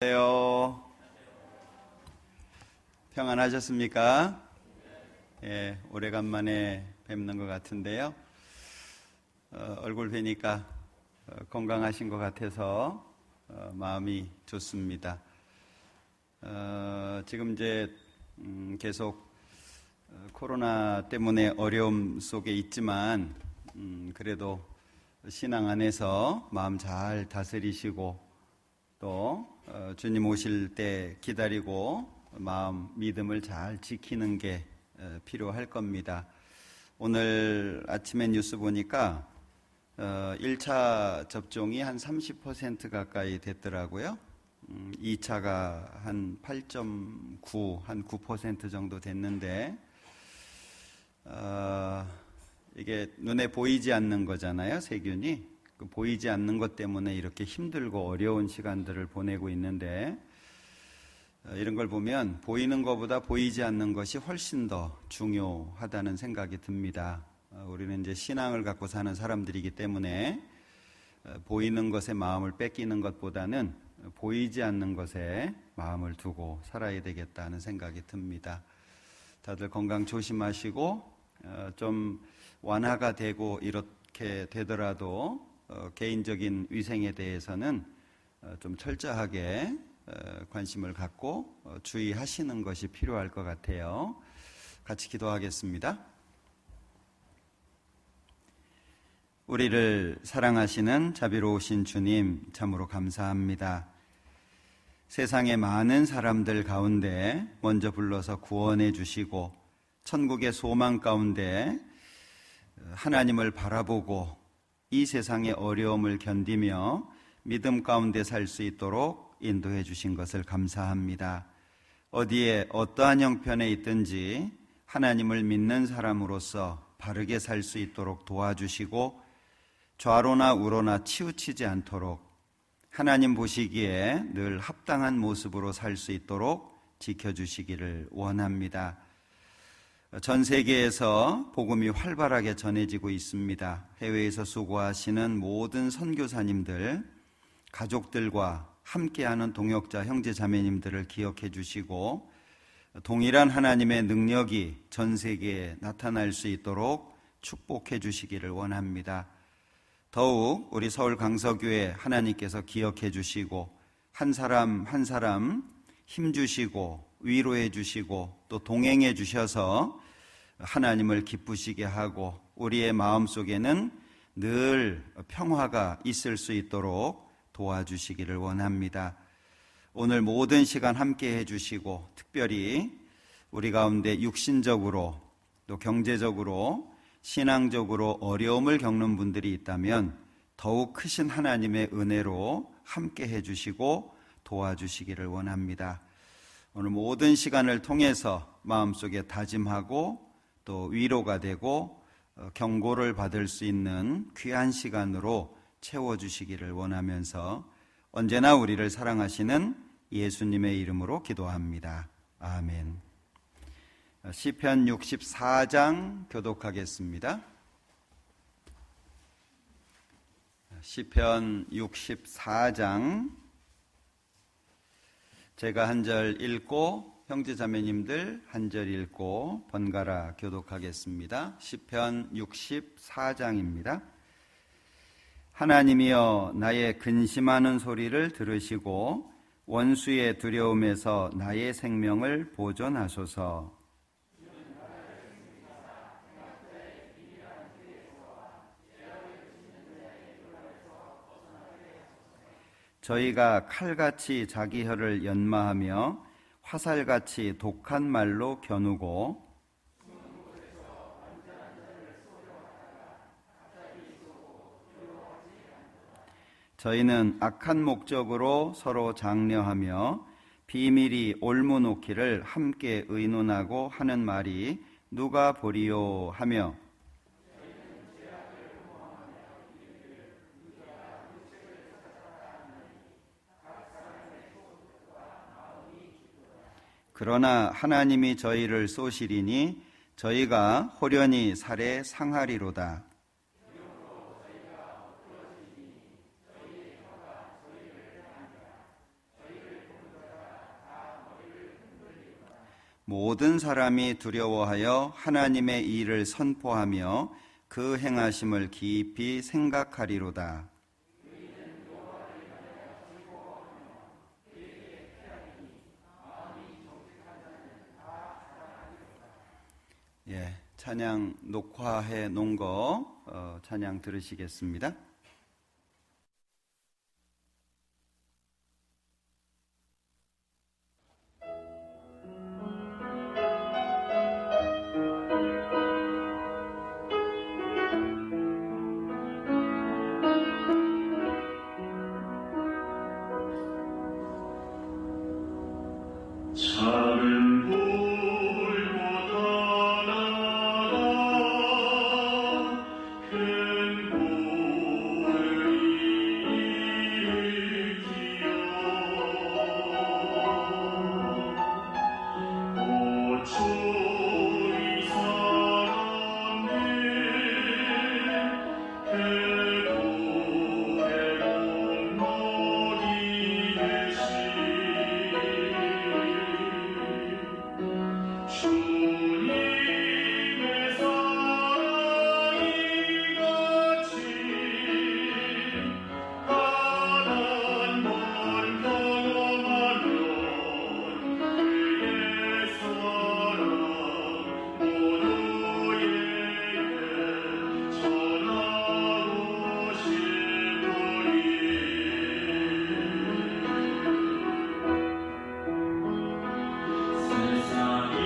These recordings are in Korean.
안녕하세요. 평안하셨습니까? 예, 오래간만에 뵙는 것 같은데요. 얼굴 뵈니까 건강하신 것 같아서 마음이 좋습니다. 지금 이제 계속 코로나 때문에 어려움 속에 있지만 그래도 신앙 안에서 마음 잘 다스리시고 또 주님 오실 때 기다리고 마음 믿음을 잘 지키는 게 필요할 겁니다. 오늘 아침에 뉴스 보니까 1차 접종이 한 30% 가까이 됐더라고요. 2차가 한 8.9, 한 9% 정도 됐는데 이게 눈에 보이지 않는 거잖아요, 세균이. 보이지 않는 것 때문에 이렇게 힘들고 어려운 시간들을 보내고 있는데 이런 걸 보면 보이는 것보다 보이지 않는 것이 훨씬 더 중요하다는 생각이 듭니다. 우리는 이제 신앙을 갖고 사는 사람들이기 때문에 보이는 것에 마음을 뺏기는 것보다는 보이지 않는 것에 마음을 두고 살아야 되겠다는 생각이 듭니다. 다들 건강 조심하시고 좀 완화가 되고 이렇게 되더라도 개인적인 위생에 대해서는 좀 철저하게 관심을 갖고 주의하시는 것이 필요할 것 같아요. 같이 기도하겠습니다. 우리를 사랑하시는 자비로우신 주님, 참으로 감사합니다. 세상의 많은 사람들 가운데 먼저 불러서 구원해 주시고 천국의 소망 가운데 하나님을 바라보고 이 세상의 어려움을 견디며 믿음 가운데 살 수 있도록 인도해 주신 것을 감사합니다. 어디에 어떠한 형편에 있든지 하나님을 믿는 사람으로서 바르게 살 수 있도록 도와주시고 좌로나 우로나 치우치지 않도록 하나님 보시기에 늘 합당한 모습으로 살 수 있도록 지켜주시기를 원합니다. 전 세계에서 복음이 활발하게 전해지고 있습니다. 해외에서 수고하시는 모든 선교사님들, 가족들과 함께하는 동역자 형제 자매님들을 기억해 주시고 동일한 하나님의 능력이 전 세계에 나타날 수 있도록 축복해 주시기를 원합니다. 더욱 우리 서울 강서교회 하나님께서 기억해 주시고 한 사람 한 사람 힘주시고 위로해 주시고 또 동행해 주셔서 하나님을 기쁘시게 하고 우리의 마음속에는 늘 평화가 있을 수 있도록 도와주시기를 원합니다. 오늘 모든 시간 함께 해주시고 특별히 우리 가운데 육신적으로 또 경제적으로 신앙적으로 어려움을 겪는 분들이 있다면 더욱 크신 하나님의 은혜로 함께 해주시고 도와주시기를 원합니다. 오늘 모든 시간을 통해서 마음속에 다짐하고 또 위로가 되고 경고를 받을 수 있는 귀한 시간으로 채워주시기를 원하면서 언제나 우리를 사랑하시는 예수님의 이름으로 기도합니다. 아멘. 시편 64장 교독하겠습니다. 시편 64장 제가 한 절 읽고 형제 자매님들 한 절 읽고 번갈아 교독하겠습니다. 시편 64장입니다. 하나님이여 나의 근심하는 소리를 들으시고 원수의 두려움에서 나의 생명을 보존하소서. 저희가 칼같이 자기 혀를 연마하며 화살같이 독한 말로 겨누고 저희는 악한 목적으로 서로 장려하며 비밀이 올무놓기를 함께 의논하고 하는 말이 누가 보리요 하며 그러나 하나님이 저희를 쏘시리니 저희가 호련히 살에 상하리로다. 모든 사람이 두려워하여 하나님의 일을 선포하며 그 행하심을 깊이 생각하리로다. 예, 찬양 녹화해 놓은 거 찬양 들으시겠습니다. 작은 불보다 나아가 큰 불을 일으키어 오초이 사람들 해도의 공덕이 되시 주님의 사랑이 같이 가난만 경험하면 그의 사랑 모두에게 전하고 싶으리. 세상이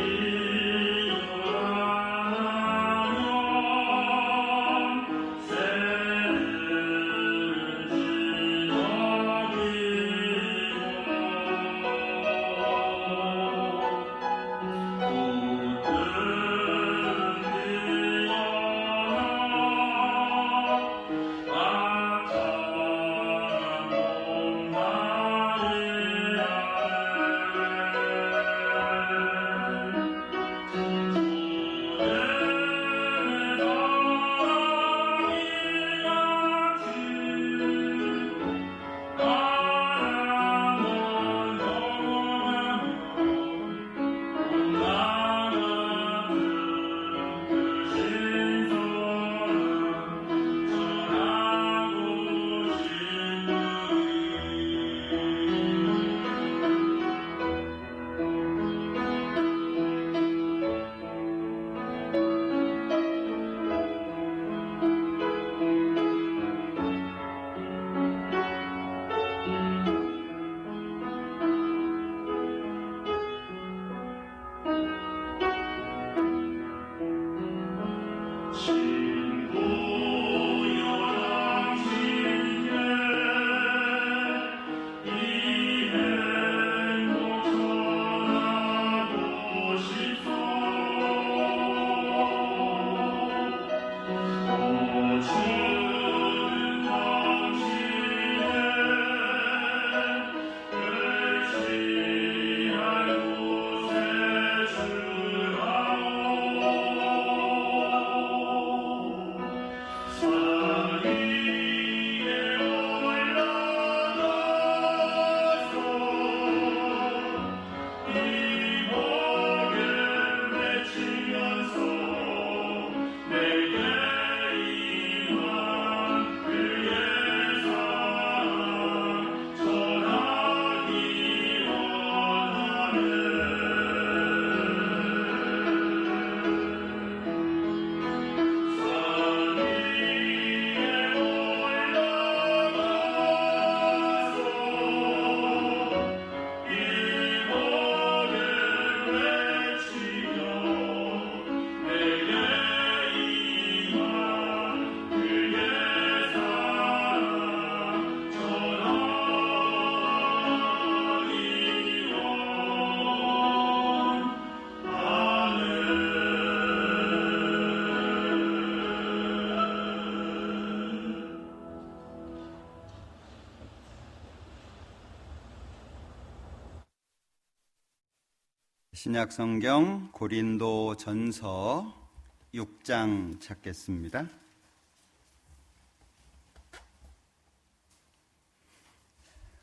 신약성경 고린도전서 6장 찾겠습니다.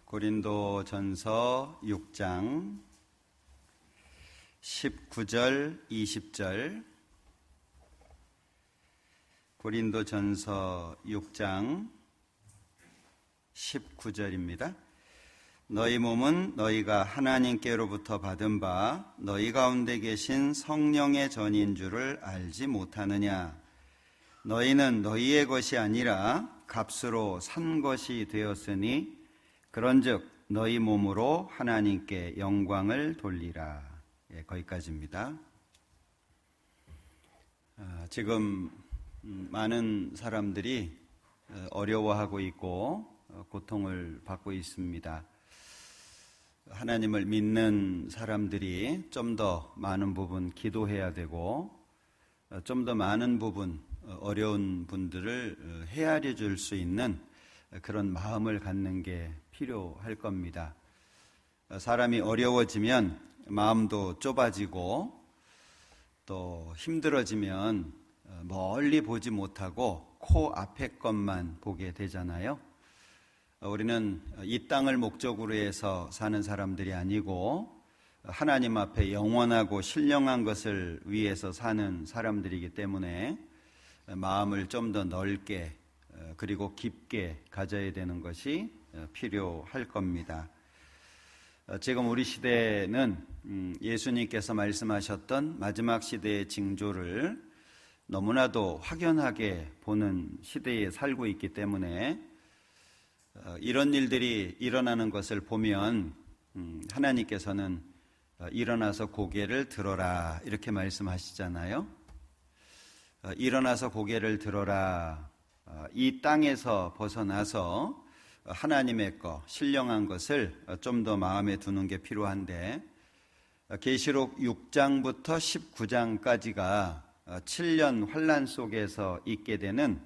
고린도전서 6장 19절, 20절, 고린도전서 6장 19절입니다. 너희 몸은 너희가 하나님께로부터 받은 바 너희 가운데 계신 성령의 전인 줄을 알지 못하느냐. 너희는 너희의 것이 아니라 값으로 산 것이 되었으니 그런즉 너희 몸으로 하나님께 영광을 돌리라. 거기까지입니다. 지금 많은 사람들이 어려워하고 있고 고통을 받고 있습니다. 하나님을 믿는 사람들이 좀 더 많은 부분 기도해야 되고 좀 더 많은 부분 어려운 분들을 헤아려 줄 수 있는 그런 마음을 갖는 게 필요할 겁니다. 사람이 어려워지면 마음도 좁아지고 또 힘들어지면 멀리 보지 못하고 코 앞에 것만 보게 되잖아요. 우리는 이 땅을 목적으로 해서 사는 사람들이 아니고 하나님 앞에 영원하고 신령한 것을 위해서 사는 사람들이기 때문에 마음을 좀 더 넓게 그리고 깊게 가져야 되는 것이 필요할 겁니다. 지금 우리 시대는 예수님께서 말씀하셨던 마지막 시대의 징조를 너무나도 확연하게 보는 시대에 살고 있기 때문에 이런 일들이 일어나는 것을 보면 하나님께서는 일어나서 고개를 들어라 이렇게 말씀하시잖아요. 일어나서 고개를 들어라. 이 땅에서 벗어나서 하나님의 것, 신령한 것을 좀 더 마음에 두는 게 필요한데 계시록 6장부터 19장까지가 7년 환난 속에서 있게 되는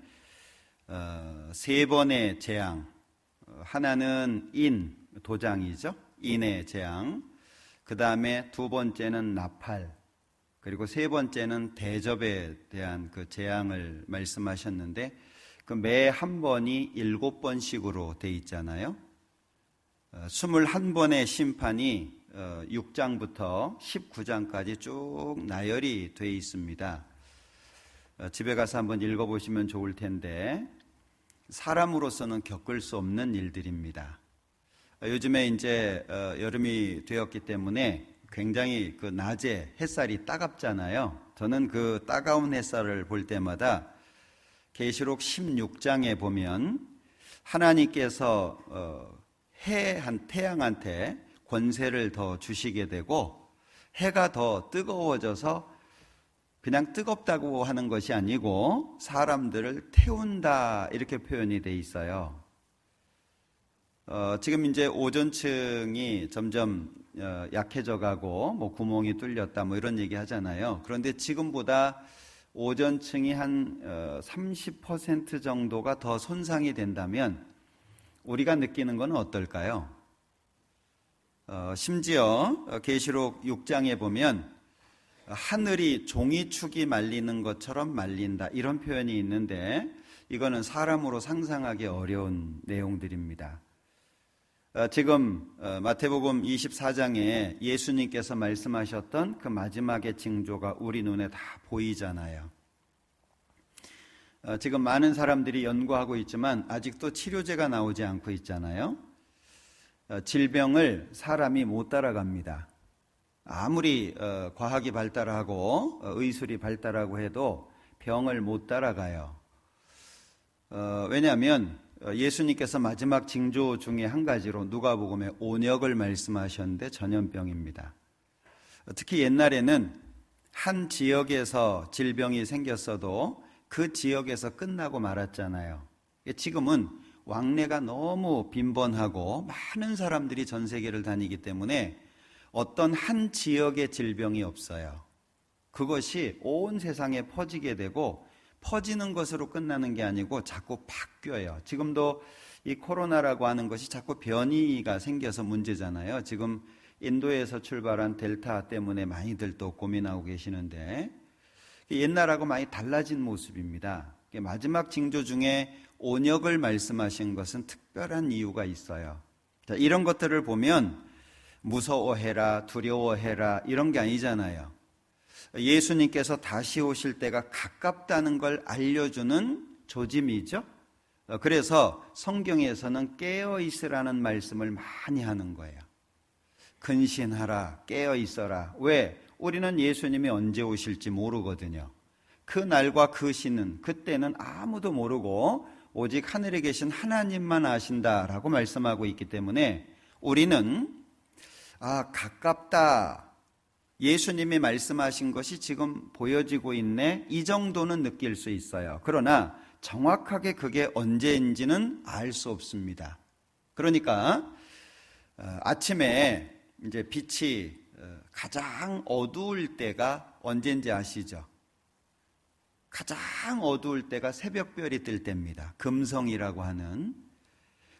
세 번의 재앙. 하나는 인, 도장이죠. 인의 재앙. 그 다음에 두 번째는 나팔. 그리고 세 번째는 대접에 대한 그 재앙을 말씀하셨는데 그 매 한 번이 7번씩으로 돼 있잖아요. 21번의 심판이 6장부터 19장까지 쭉 나열이 돼 있습니다. 집에 가서 한번 읽어보시면 좋을 텐데 사람으로서는 겪을 수 없는 일들입니다. 요즘에 이제 여름이 되었기 때문에 굉장히 그 낮에 햇살이 따갑잖아요. 저는 그 따가운 햇살을 볼 때마다 계시록 16장에 보면 하나님께서 태양한테 권세를 더 주시게 되고 해가 더 뜨거워져서 그냥 뜨겁다고 하는 것이 아니고 사람들을 태운다 이렇게 표현이 돼 있어요. 지금 이제 오존층이 점점 약해져 가고 뭐 구멍이 뚫렸다 뭐 이런 얘기 하잖아요. 그런데 지금보다 오존층이 한 30% 정도가 더 손상이 된다면 우리가 느끼는 건 어떨까요? 심지어 계시록 6장에 보면 하늘이 종이축이 말리는 것처럼 말린다 이런 표현이 있는데 이거는 사람으로 상상하기 어려운 내용들입니다. 지금 마태복음 24장에 예수님께서 말씀하셨던 그 마지막의 징조가 우리 눈에 다 보이잖아요. 지금 많은 사람들이 연구하고 있지만 아직도 치료제가 나오지 않고 있잖아요. 질병을 사람이 못 따라갑니다. 아무리 과학이 발달하고 의술이 발달하고 해도 병을 못 따라가요. 왜냐하면 예수님께서 마지막 징조 중에 한 가지로 누가복음에 온역을 말씀하셨는데 전염병입니다. 특히 옛날에는 한 지역에서 질병이 생겼어도 그 지역에서 끝나고 말았잖아요. 지금은 왕래가 너무 빈번하고 많은 사람들이 전 세계를 다니기 때문에 어떤 한 지역의 질병이 없어요. 그것이 온 세상에 퍼지게 되고 퍼지는 것으로 끝나는 게 아니고 자꾸 바뀌어요. 지금도 이 코로나라고 하는 것이 자꾸 변이가 생겨서 문제잖아요. 지금 인도에서 출발한 델타 때문에 많이들 또 고민하고 계시는데 옛날하고 많이 달라진 모습입니다. 마지막 징조 중에 온역을 말씀하신 것은 특별한 이유가 있어요. 자, 이런 것들을 보면 무서워해라, 두려워해라 이런 게 아니잖아요. 예수님께서 다시 오실 때가 가깝다는 걸 알려주는 조짐이죠. 그래서 성경에서는 깨어 있으라는 말씀을 많이 하는 거예요. 근신하라, 깨어 있어라. 왜? 우리는 예수님이 언제 오실지 모르거든요. 그 날과 그 시는 그때는 아무도 모르고 오직 하늘에 계신 하나님만 아신다라고 말씀하고 있기 때문에 우리는 가깝다, 예수님이 말씀하신 것이 지금 보여지고 있네, 이 정도는 느낄 수 있어요. 그러나 정확하게 그게 언제인지는 알 수 없습니다. 그러니까 아침에 이제 빛이 가장 어두울 때가 언제인지 아시죠? 가장 어두울 때가 새벽별이 뜰 때입니다. 금성이라고 하는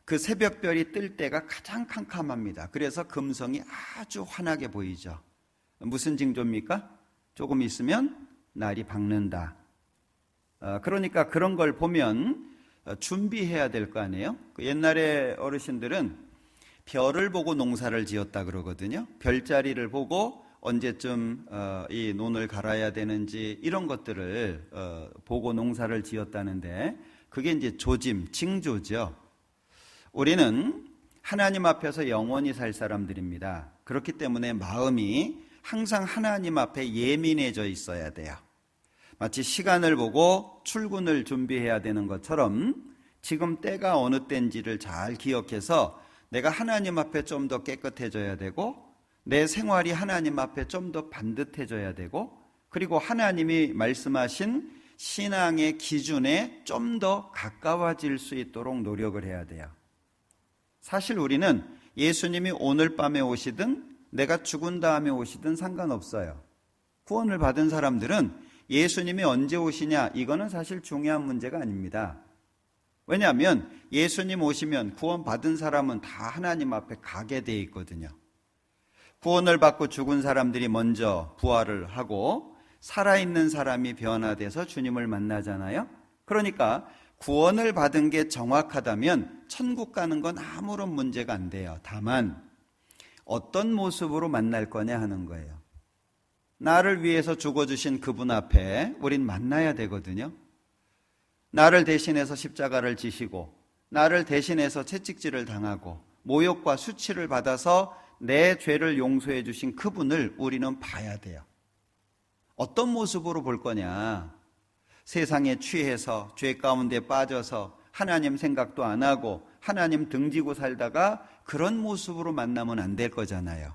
그 새벽별이 뜰 때가 가장 캄캄합니다. 그래서 금성이 아주 환하게 보이죠. 무슨 징조입니까? 조금 있으면 날이 밝는다. 그러니까 그런 걸 보면 준비해야 될 거 아니에요? 옛날에 어르신들은 별을 보고 농사를 지었다 그러거든요. 별자리를 보고 언제쯤 이 논을 갈아야 되는지 이런 것들을 보고 농사를 지었다는데 그게 이제 조짐, 징조죠. 우리는 하나님 앞에서 영원히 살 사람들입니다. 그렇기 때문에 마음이 항상 하나님 앞에 예민해져 있어야 돼요. 마치 시간을 보고 출근을 준비해야 되는 것처럼 지금 때가 어느 때인지를 잘 기억해서 내가 하나님 앞에 좀 더 깨끗해져야 되고 내 생활이 하나님 앞에 좀 더 반듯해져야 되고 그리고 하나님이 말씀하신 신앙의 기준에 좀 더 가까워질 수 있도록 노력을 해야 돼요. 사실 우리는 예수님이 오늘 밤에 오시든 내가 죽은 다음에 오시든 상관없어요. 구원을 받은 사람들은 예수님이 언제 오시냐, 이거는 사실 중요한 문제가 아닙니다. 왜냐하면 예수님 오시면 구원 받은 사람은 다 하나님 앞에 가게 돼 있거든요. 구원을 받고 죽은 사람들이 먼저 부활을 하고 살아있는 사람이 변화돼서 주님을 만나잖아요. 그러니까 구원을 받은 게 정확하다면 천국 가는 건 아무런 문제가 안 돼요. 다만 어떤 모습으로 만날 거냐 하는 거예요. 나를 위해서 죽어주신 그분 앞에 우린 만나야 되거든요. 나를 대신해서 십자가를 지시고 나를 대신해서 채찍질을 당하고 모욕과 수치를 받아서 내 죄를 용서해 주신 그분을 우리는 봐야 돼요. 어떤 모습으로 볼 거냐? 세상에 취해서 죄 가운데 빠져서 하나님 생각도 안 하고 하나님 등지고 살다가 그런 모습으로 만나면 안 될 거잖아요.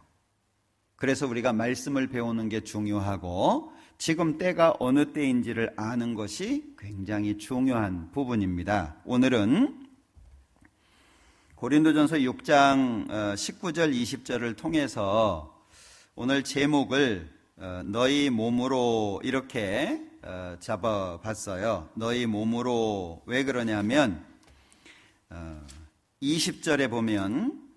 그래서 우리가 말씀을 배우는 게 중요하고 지금 때가 어느 때인지를 아는 것이 굉장히 중요한 부분입니다. 오늘은 고린도전서 6장 19절 20절을 통해서 오늘 제목을 너희 몸으로 이렇게 잡아봤어요. 너희 몸으로. 왜 그러냐면 20절에 보면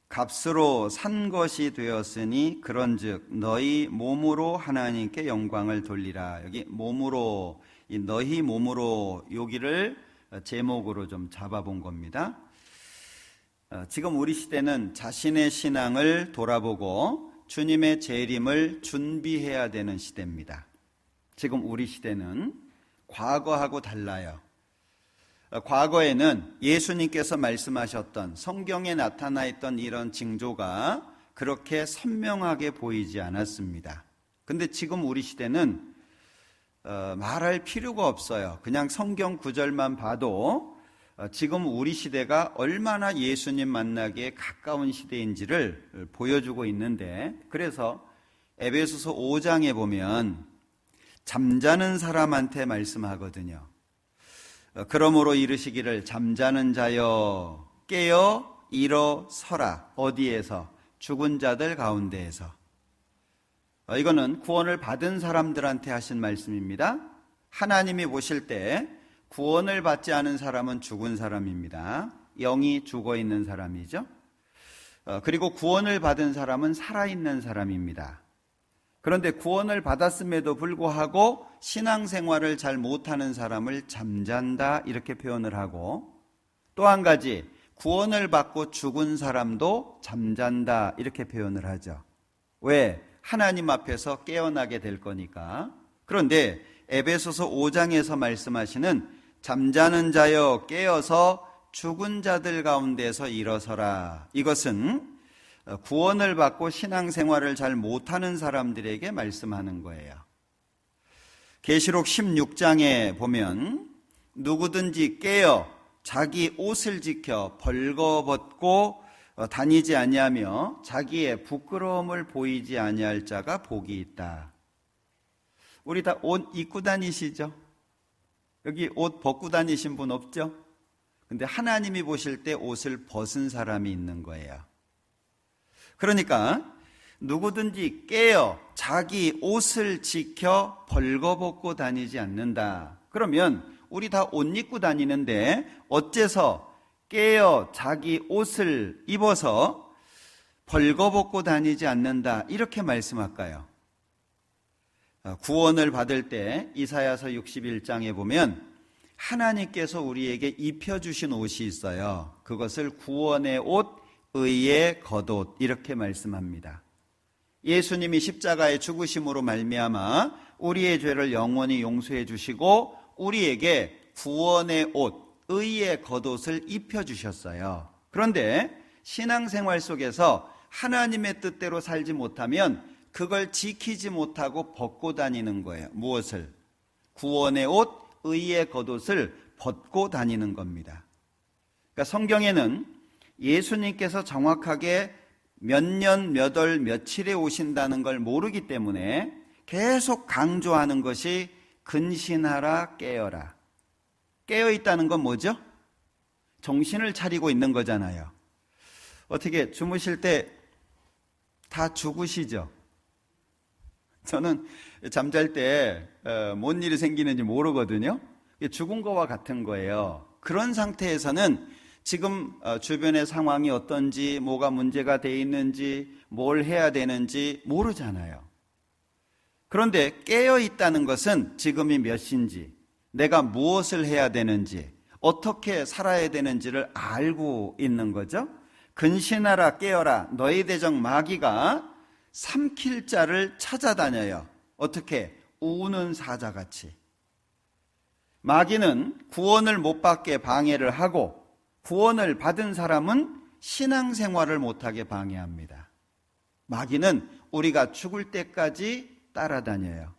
값으로 산 것이 되었으니 그런즉 너희 몸으로 하나님께 영광을 돌리라. 여기 몸으로, 이 너희 몸으로 여기를 제목으로 좀 잡아본 겁니다. 지금 우리 시대는 자신의 신앙을 돌아보고 주님의 재림을 준비해야 되는 시대입니다. 지금 우리 시대는 과거하고 달라요. 과거에는 예수님께서 말씀하셨던 성경에 나타나 있던 이런 징조가 그렇게 선명하게 보이지 않았습니다. 근데 지금 우리 시대는 말할 필요가 없어요. 그냥 성경 구절만 봐도 지금 우리 시대가 얼마나 예수님 만나기에 가까운 시대인지를 보여주고 있는데, 그래서 에베소서 5장에 보면 잠자는 사람한테 말씀하거든요. 그러므로 이르시기를 잠자는 자여 깨어 일어서라. 어디에서? 죽은 자들 가운데에서. 이거는 구원을 받은 사람들한테 하신 말씀입니다. 하나님이 보실 때 구원을 받지 않은 사람은 죽은 사람입니다. 영이 죽어 있는 사람이죠. 그리고 구원을 받은 사람은 살아있는 사람입니다. 그런데 구원을 받았음에도 불구하고 신앙생활을 잘 못하는 사람을 잠잔다 이렇게 표현을 하고, 또 한 가지 구원을 받고 죽은 사람도 잠잔다 이렇게 표현을 하죠. 왜? 하나님 앞에서 깨어나게 될 거니까. 그런데 에베소서 5장에서 말씀하시는 잠자는 자여 깨어서 죽은 자들 가운데서 일어서라. 이것은 구원을 받고 신앙생활을 잘 못하는 사람들에게 말씀하는 거예요. 계시록 16장에 보면 누구든지 깨어 자기 옷을 지켜 벌거벗고 다니지 아니하며 자기의 부끄러움을 보이지 아니할 자가 복이 있다. 우리 다 옷 입고 다니시죠? 여기 옷 벗고 다니신 분 없죠? 근데 하나님이 보실 때 옷을 벗은 사람이 있는 거예요. 그러니까 누구든지 깨어 자기 옷을 지켜 벌거벗고 다니지 않는다. 그러면 우리 다 옷 입고 다니는데 어째서 깨어 자기 옷을 입어서 벌거벗고 다니지 않는다 이렇게 말씀할까요? 구원을 받을 때 이사야서 61장에 보면 하나님께서 우리에게 입혀주신 옷이 있어요. 그것을 구원의 옷, 의의 겉옷 이렇게 말씀합니다. 예수님이 십자가의 죽으심으로 말미암아 우리의 죄를 영원히 용서해 주시고 우리에게 구원의 옷, 의의 겉옷을 입혀주셨어요. 그런데 신앙생활 속에서 하나님의 뜻대로 살지 못하면 그걸 지키지 못하고 벗고 다니는 거예요. 무엇을? 구원의 옷, 의의 겉옷을 벗고 다니는 겁니다. 그러니까 성경에는 예수님께서 정확하게 몇 년, 몇 월, 며칠에 오신다는 걸 모르기 때문에 계속 강조하는 것이 근신하라, 깨어라. 깨어있다는 건 뭐죠? 정신을 차리고 있는 거잖아요. 어떻게 주무실 때 다 죽으시죠? 저는 잠잘 때 뭔 일이 생기는지 모르거든요. 죽은 거와 같은 거예요. 그런 상태에서는 지금 주변의 상황이 어떤지, 뭐가 문제가 돼 있는지, 뭘 해야 되는지 모르잖아요. 그런데 깨어 있다는 것은 지금이 몇 시인지, 내가 무엇을 해야 되는지, 어떻게 살아야 되는지를 알고 있는 거죠. 근신하라, 깨어라. 너희 대적 마귀가 삼킬 자를 찾아다녀요. 어떻게? 우는 사자같이. 마귀는 구원을 못 받게 방해를 하고 구원을 받은 사람은 신앙생활을 못하게 방해합니다. 마귀는 우리가 죽을 때까지 따라다녀요.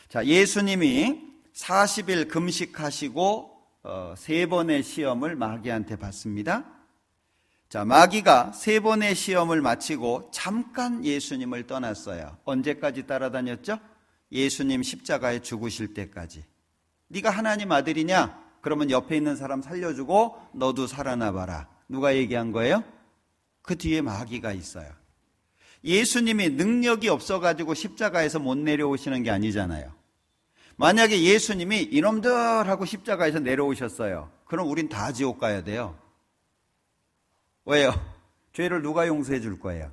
자, 예수님이 40일 금식하시고 3번의 시험을 마귀한테 받습니다. 자, 마귀가 3번의 시험을 마치고 잠깐 예수님을 떠났어요. 언제까지 따라다녔죠? 예수님 십자가에 죽으실 때까지. 네가 하나님 아들이냐? 그러면 옆에 있는 사람 살려주고 너도 살아나봐라. 누가 얘기한 거예요? 그 뒤에 마귀가 있어요. 예수님이 능력이 없어가지고 십자가에서 못 내려오시는 게 아니잖아요. 만약에 예수님이 이놈들 하고 십자가에서 내려오셨어요. 그럼 우린 다 지옥 가야 돼요. 왜요? 죄를 누가 용서해 줄 거예요?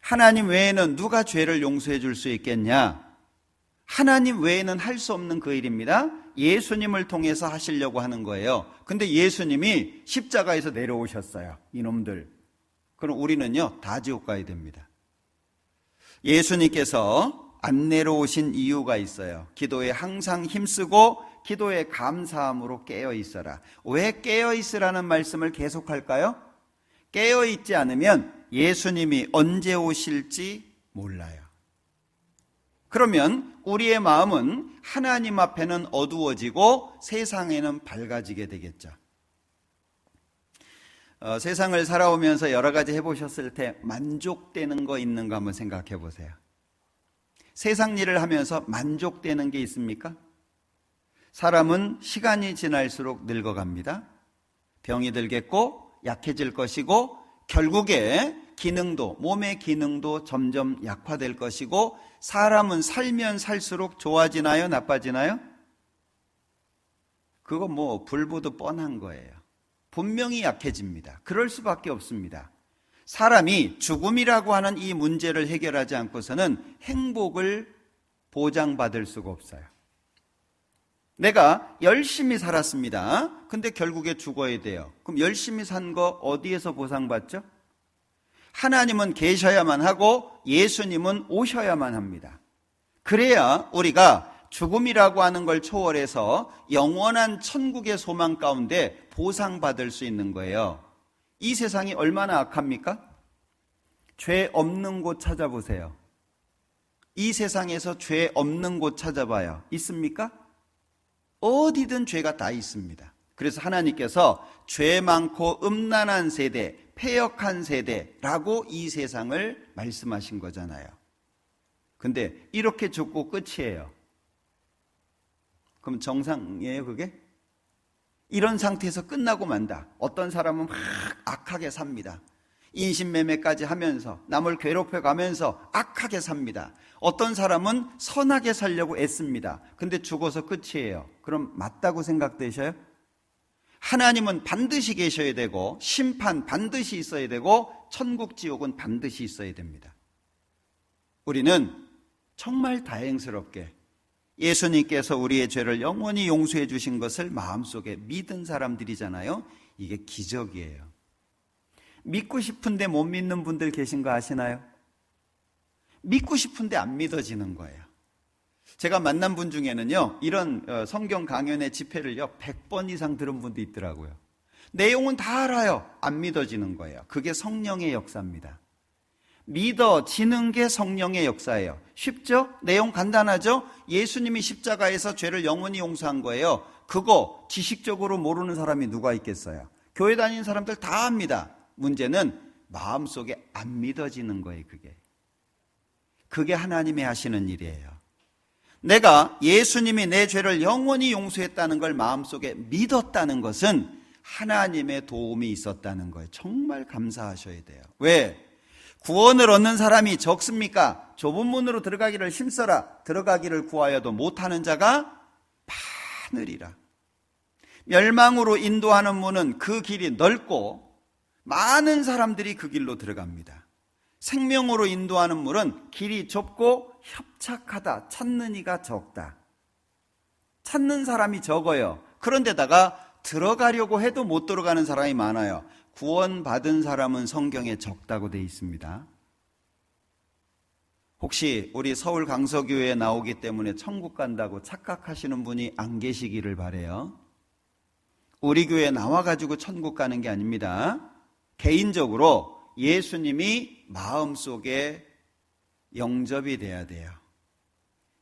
하나님 외에는 누가 죄를 용서해 줄 수 있겠냐? 하나님 외에는 할 수 없는 그 일입니다. 예수님을 통해서 하시려고 하는 거예요. 근데 예수님이 십자가에서 내려오셨어요. 이놈들. 그럼 우리는요, 다 지옥 가야 됩니다. 예수님께서 안 내려오신 이유가 있어요. 기도에 항상 힘쓰고 기도에 감사함으로 깨어 있어라. 왜 깨어 있으라는 말씀을 계속할까요? 깨어 있지 않으면 예수님이 언제 오실지 몰라요. 그러면 우리의 마음은 하나님 앞에는 어두워지고 세상에는 밝아지게 되겠죠. 세상을 살아오면서 여러 가지 해보셨을 때 만족되는 거 있는가 한번 생각해 보세요. 세상 일을 하면서 만족되는 게 있습니까? 사람은 시간이 지날수록 늙어갑니다. 병이 들겠고 약해질 것이고 결국에 기능도, 몸의 기능도 점점 약화될 것이고 사람은 살면 살수록 좋아지나요? 나빠지나요? 그거 뭐 불보듯 뻔한 거예요. 분명히 약해집니다. 그럴 수밖에 없습니다. 사람이 죽음이라고 하는 이 문제를 해결하지 않고서는 행복을 보장받을 수가 없어요. 내가 열심히 살았습니다. 근데 결국에 죽어야 돼요. 그럼 열심히 산 거 어디에서 보상받죠? 하나님은 계셔야만 하고 예수님은 오셔야만 합니다. 그래야 우리가 죽음이라고 하는 걸 초월해서 영원한 천국의 소망 가운데 보상받을 수 있는 거예요. 이 세상이 얼마나 악합니까? 죄 없는 곳 찾아보세요. 이 세상에서 죄 없는 곳 찾아봐요. 있습니까? 어디든 죄가 다 있습니다. 그래서 하나님께서 죄 많고 음란한 세대, 패역한 세대라고 이 세상을 말씀하신 거잖아요. 근데 이렇게 죽고 끝이에요. 그럼 정상이에요, 그게? 이런 상태에서 끝나고 만다. 어떤 사람은 막 악하게 삽니다. 인신매매까지 하면서 남을 괴롭혀가면서 악하게 삽니다. 어떤 사람은 선하게 살려고 애씁니다. 근데 죽어서 끝이에요. 그럼 맞다고 생각되셔요? 하나님은 반드시 계셔야 되고 심판 반드시 있어야 되고 천국 지옥은 반드시 있어야 됩니다. 우리는 정말 다행스럽게 예수님께서 우리의 죄를 영원히 용서해 주신 것을 마음속에 믿은 사람들이잖아요. 이게 기적이에요. 믿고 싶은데 못 믿는 분들 계신 거 아시나요? 믿고 싶은데 안 믿어지는 거예요. 제가 만난 분 중에는요, 이런 성경 강연의 집회를요 100번 이상 들은 분도 있더라고요. 내용은 다 알아요. 안 믿어지는 거예요. 그게 성령의 역사입니다. 믿어지는 게 성령의 역사예요. 쉽죠? 내용 간단하죠? 예수님이 십자가에서 죄를 영원히 용서한 거예요. 그거 지식적으로 모르는 사람이 누가 있겠어요? 교회 다니는 사람들 다 압니다. 문제는 마음속에 안 믿어지는 거예요. 그게 하나님이 하시는 일이에요. 내가 예수님이 내 죄를 영원히 용서했다는 걸 마음속에 믿었다는 것은 하나님의 도움이 있었다는 거예요. 정말 감사하셔야 돼요. 왜? 구원을 얻는 사람이 적습니까? 좁은 문으로 들어가기를 힘써라. 들어가기를 구하여도 못하는 자가 많으리라. 멸망으로 인도하는 문은 그 길이 넓고 많은 사람들이 그 길로 들어갑니다. 생명으로 인도하는 문은 길이 좁고 협착하다. 찾는 이가 적다. 찾는 사람이 적어요. 그런데다가 들어가려고 해도 못 들어가는 사람이 많아요. 구원받은 사람은 성경에 적다고 되어 있습니다. 혹시 우리 서울 강서교회에 나오기 때문에 천국 간다고 착각하시는 분이 안 계시기를 바라요. 우리 교회에 나와가지고 천국 가는 게 아닙니다. 개인적으로 예수님이 마음속에 영접이 돼야 돼요.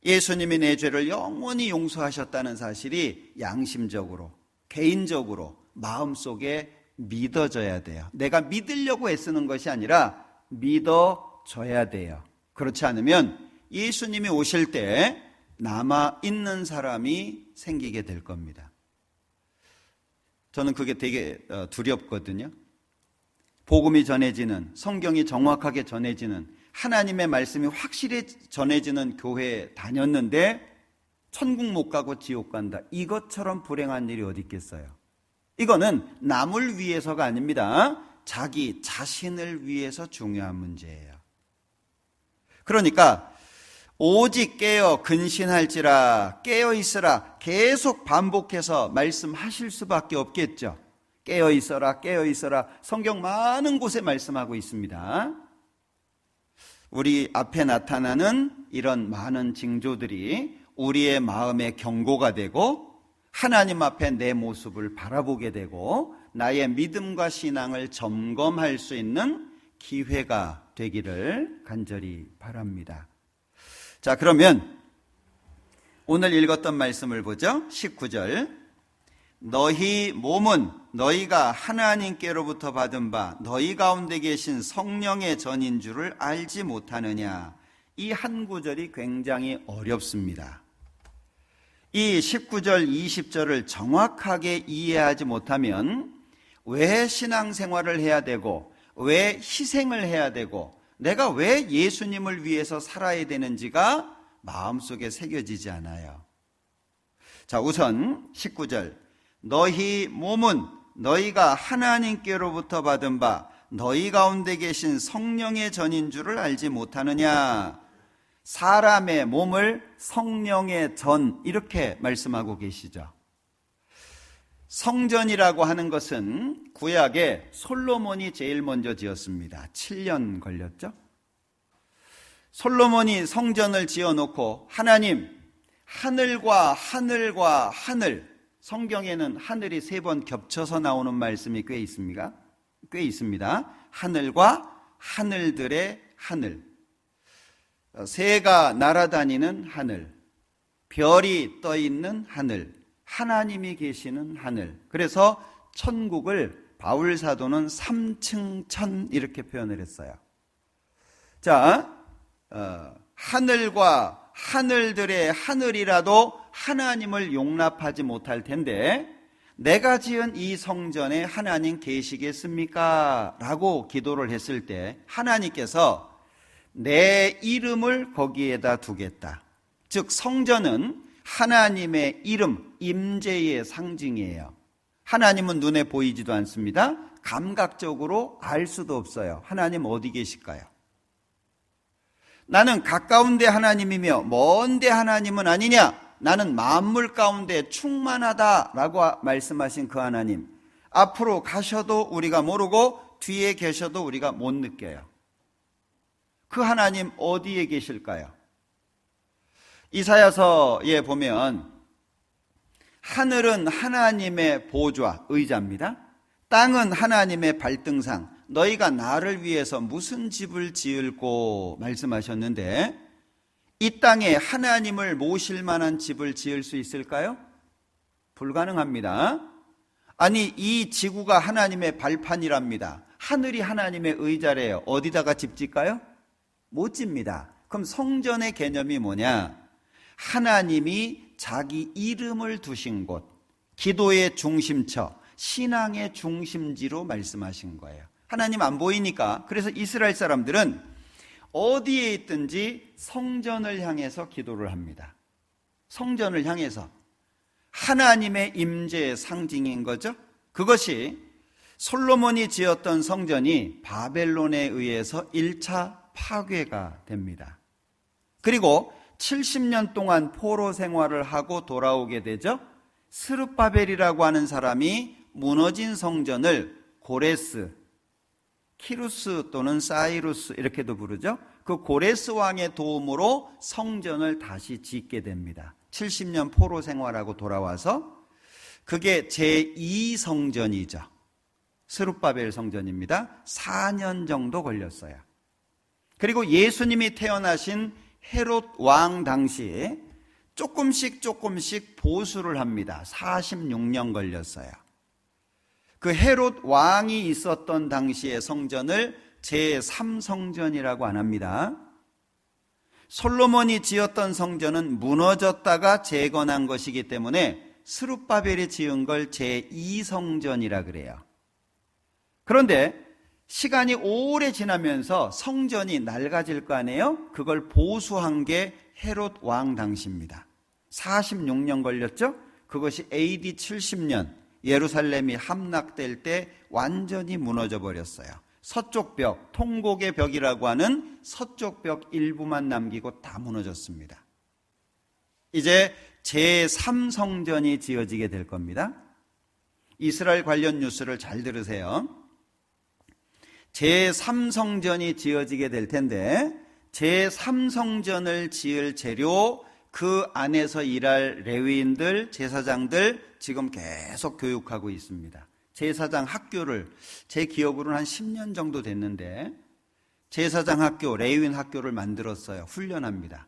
예수님이 내 죄를 영원히 용서하셨다는 사실이 양심적으로, 개인적으로 마음속에 믿어져야 돼요. 내가 믿으려고 애쓰는 것이 아니라 믿어져야 돼요. 그렇지 않으면 예수님이 오실 때 남아있는 사람이 생기게 될 겁니다. 저는 그게 되게 두렵거든요. 복음이 전해지는, 성경이 정확하게 전해지는, 하나님의 말씀이 확실히 전해지는 교회에 다녔는데 천국 못 가고 지옥 간다. 이것처럼 불행한 일이 어디 있겠어요? 이거는 남을 위해서가 아닙니다. 자기 자신을 위해서 중요한 문제예요. 그러니까 오직 깨어 근신할지라, 깨어 있으라 계속 반복해서 말씀하실 수밖에 없겠죠. 깨어 있어라, 깨어 있어라. 성경 많은 곳에 말씀하고 있습니다. 우리 앞에 나타나는 이런 많은 징조들이 우리의 마음의 경고가 되고 하나님 앞에 내 모습을 바라보게 되고 나의 믿음과 신앙을 점검할 수 있는 기회가 되기를 간절히 바랍니다. 자, 그러면 오늘 읽었던 말씀을 보죠. 19절. 너희 몸은 너희가 하나님께로부터 받은 바 너희 가운데 계신 성령의 전인 줄을 알지 못하느냐. 이 한 구절이 굉장히 어렵습니다. 이 19절, 20절을 정확하게 이해하지 못하면 왜 신앙생활을 해야 되고 왜 희생을 해야 되고 내가 왜 예수님을 위해서 살아야 되는지가 마음속에 새겨지지 않아요. 자, 우선 19절. 너희 몸은 너희가 하나님께로부터 받은 바 너희 가운데 계신 성령의 전인 줄을 알지 못하느냐. 사람의 몸을 성령의 전 이렇게 말씀하고 계시죠. 성전이라고 하는 것은 구약에 솔로몬이 제일 먼저 지었습니다. 7년 걸렸죠. 솔로몬이 성전을 지어놓고 하나님, 하늘과 하늘과 하늘, 성경에는 하늘이 3번 겹쳐서 나오는 말씀이 꽤 있습니다. 하늘과 하늘들의 하늘, 새가 날아다니는 하늘, 별이 떠있는 하늘, 하나님이 계시는 하늘. 그래서 천국을 바울 사도는 3층 천 이렇게 표현을 했어요. 자, 하늘과 하늘들의 하늘이라도 하나님을 용납하지 못할 텐데 내가 지은 이 성전에 하나님 계시겠습니까? 라고 기도를 했을 때 하나님께서 내 이름을 거기에다 두겠다. 즉 성전은 하나님의 이름, 임재의 상징이에요. 하나님은 눈에 보이지도 않습니다. 감각적으로 알 수도 없어요. 하나님 어디 계실까요? 나는 가까운 데 하나님이며 먼 데 하나님은 아니냐? 나는 만물 가운데 충만하다라고 말씀하신 그 하나님, 앞으로 가셔도 우리가 모르고 뒤에 계셔도 우리가 못 느껴요. 그 하나님 어디에 계실까요? 이사야서에 보면 하늘은 하나님의 보좌, 의자입니다. 땅은 하나님의 발등상, 너희가 나를 위해서 무슨 집을 지을꼬 말씀하셨는데 이 땅에 하나님을 모실 만한 집을 지을 수 있을까요? 불가능합니다. 아니, 이 지구가 하나님의 발판이랍니다. 하늘이 하나님의 의자래요. 어디다가 집 짓까요? 못 집니다. 그럼 성전의 개념이 뭐냐? 하나님이 자기 이름을 두신 곳, 기도의 중심처, 신앙의 중심지로 말씀하신 거예요. 하나님 안 보이니까. 그래서 이스라엘 사람들은 어디에 있든지 성전을 향해서 기도를 합니다. 성전을 향해서 하나님의 임재의 상징인 거죠. 그것이 솔로몬이 지었던 성전이 바벨론에 의해서 1차 파괴가 됩니다. 그리고 70년 동안 포로 생활을 하고 돌아오게 되죠. 스룹바벨이라고 하는 사람이 무너진 성전을 고레스, 키루스 또는 사이루스 이렇게도 부르죠. 그 고레스 왕의 도움으로 성전을 다시 짓게 됩니다. 70년 포로 생활하고 돌아와서 그게 제2성전이죠. 스룹바벨 성전입니다. 4년 정도 걸렸어요. 그리고 예수님이 태어나신 헤롯 왕 당시에 조금씩 보수를 합니다. 46년 걸렸어요. 그 헤롯 왕이 있었던 당시의 성전을 제3성전이라고 안 합니다. 솔로몬이 지었던 성전은 무너졌다가 재건한 것이기 때문에 스룹바벨이 지은 걸 제2성전이라 그래요. 그런데 시간이 오래 지나면서 성전이 낡아질 거 아니에요? 그걸 보수한 게 헤롯 왕 당시입니다. 46년 걸렸죠? 그것이 AD 70년 예루살렘이 함락될 때 완전히 무너져 버렸어요. 서쪽 벽, 통곡의 벽이라고 하는 서쪽 벽 일부만 남기고 다 무너졌습니다. 이제 제3성전이 지어지게 될 겁니다. 이스라엘 관련 뉴스를 잘 들으세요. 제3성전이 지어지게 될 텐데 제3성전을 지을 재료, 그 안에서 일할 레위인들, 제사장들 지금 계속 교육하고 있습니다. 제사장 학교를 제 기억으로는 한 10년 정도 됐는데 제사장 학교, 레위인 학교를 만들었어요. 훈련합니다.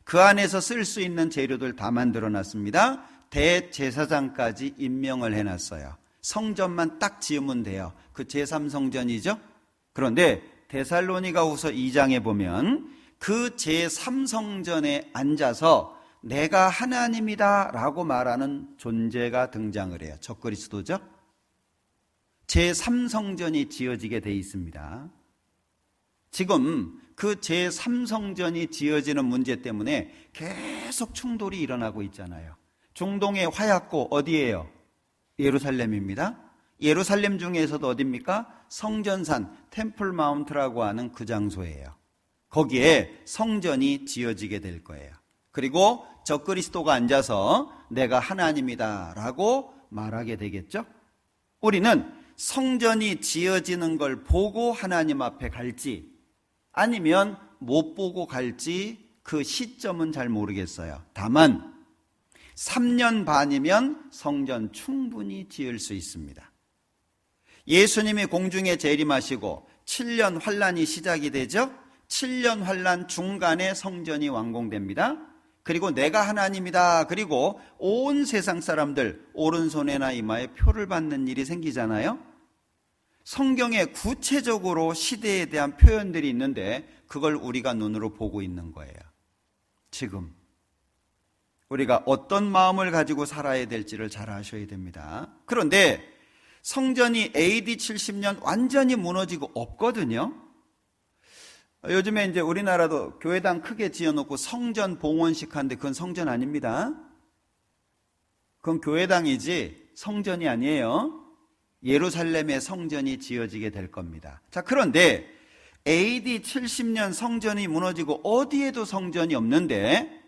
그 안에서 쓸 수 있는 재료들 다 만들어놨습니다. 대제사장까지 임명을 해놨어요. 성전만 딱 지으면 돼요. 그 제3성전이죠. 그런데 데살로니가후서 2장에 보면 그 제3성전에 앉아서 내가 하나님이다 라고 말하는 존재가 등장을 해요. 적그리스도죠. 제3성전이 지어지게 돼 있습니다. 지금 그 제3성전이 지어지는 문제 때문에 계속 충돌이 일어나고 있잖아요. 중동의 화약고 어디예요? 예루살렘입니다. 예루살렘 중에서도 어디입니까? 성전산 템플 마운트라고 하는 그 장소예요. 거기에 성전이 지어지게 될 거예요. 그리고 적그리스도가 앉아서 내가 하나님이다 라고 말하게 되겠죠. 우리는 성전이 지어지는 걸 보고 하나님 앞에 갈지 아니면 못 보고 갈지 그 시점은 잘 모르겠어요. 다만 3년 반이면 성전 충분히 지을 수 있습니다. 예수님이 공중에 재림하시고 7년 환란이 시작이 되죠. 7년 환란 중간에 성전이 완공됩니다. 그리고 내가 하나님이다. 그리고 온 세상 사람들 오른손에나 이마에 표를 받는 일이 생기잖아요. 성경에 구체적으로 시대에 대한 표현들이 있는데 그걸 우리가 눈으로 보고 있는 거예요. 지금 우리가 어떤 마음을 가지고 살아야 될지를 잘 아셔야 됩니다. 그런데 성전이 AD 70년 완전히 무너지고 없거든요. 요즘에 이제 우리나라도 교회당 크게 지어놓고 성전 봉헌식 하는데 그건 성전 아닙니다. 그건 교회당이지 성전이 아니에요. 예루살렘의 성전이 지어지게 될 겁니다. 자, 그런데 AD 70년 성전이 무너지고 어디에도 성전이 없는데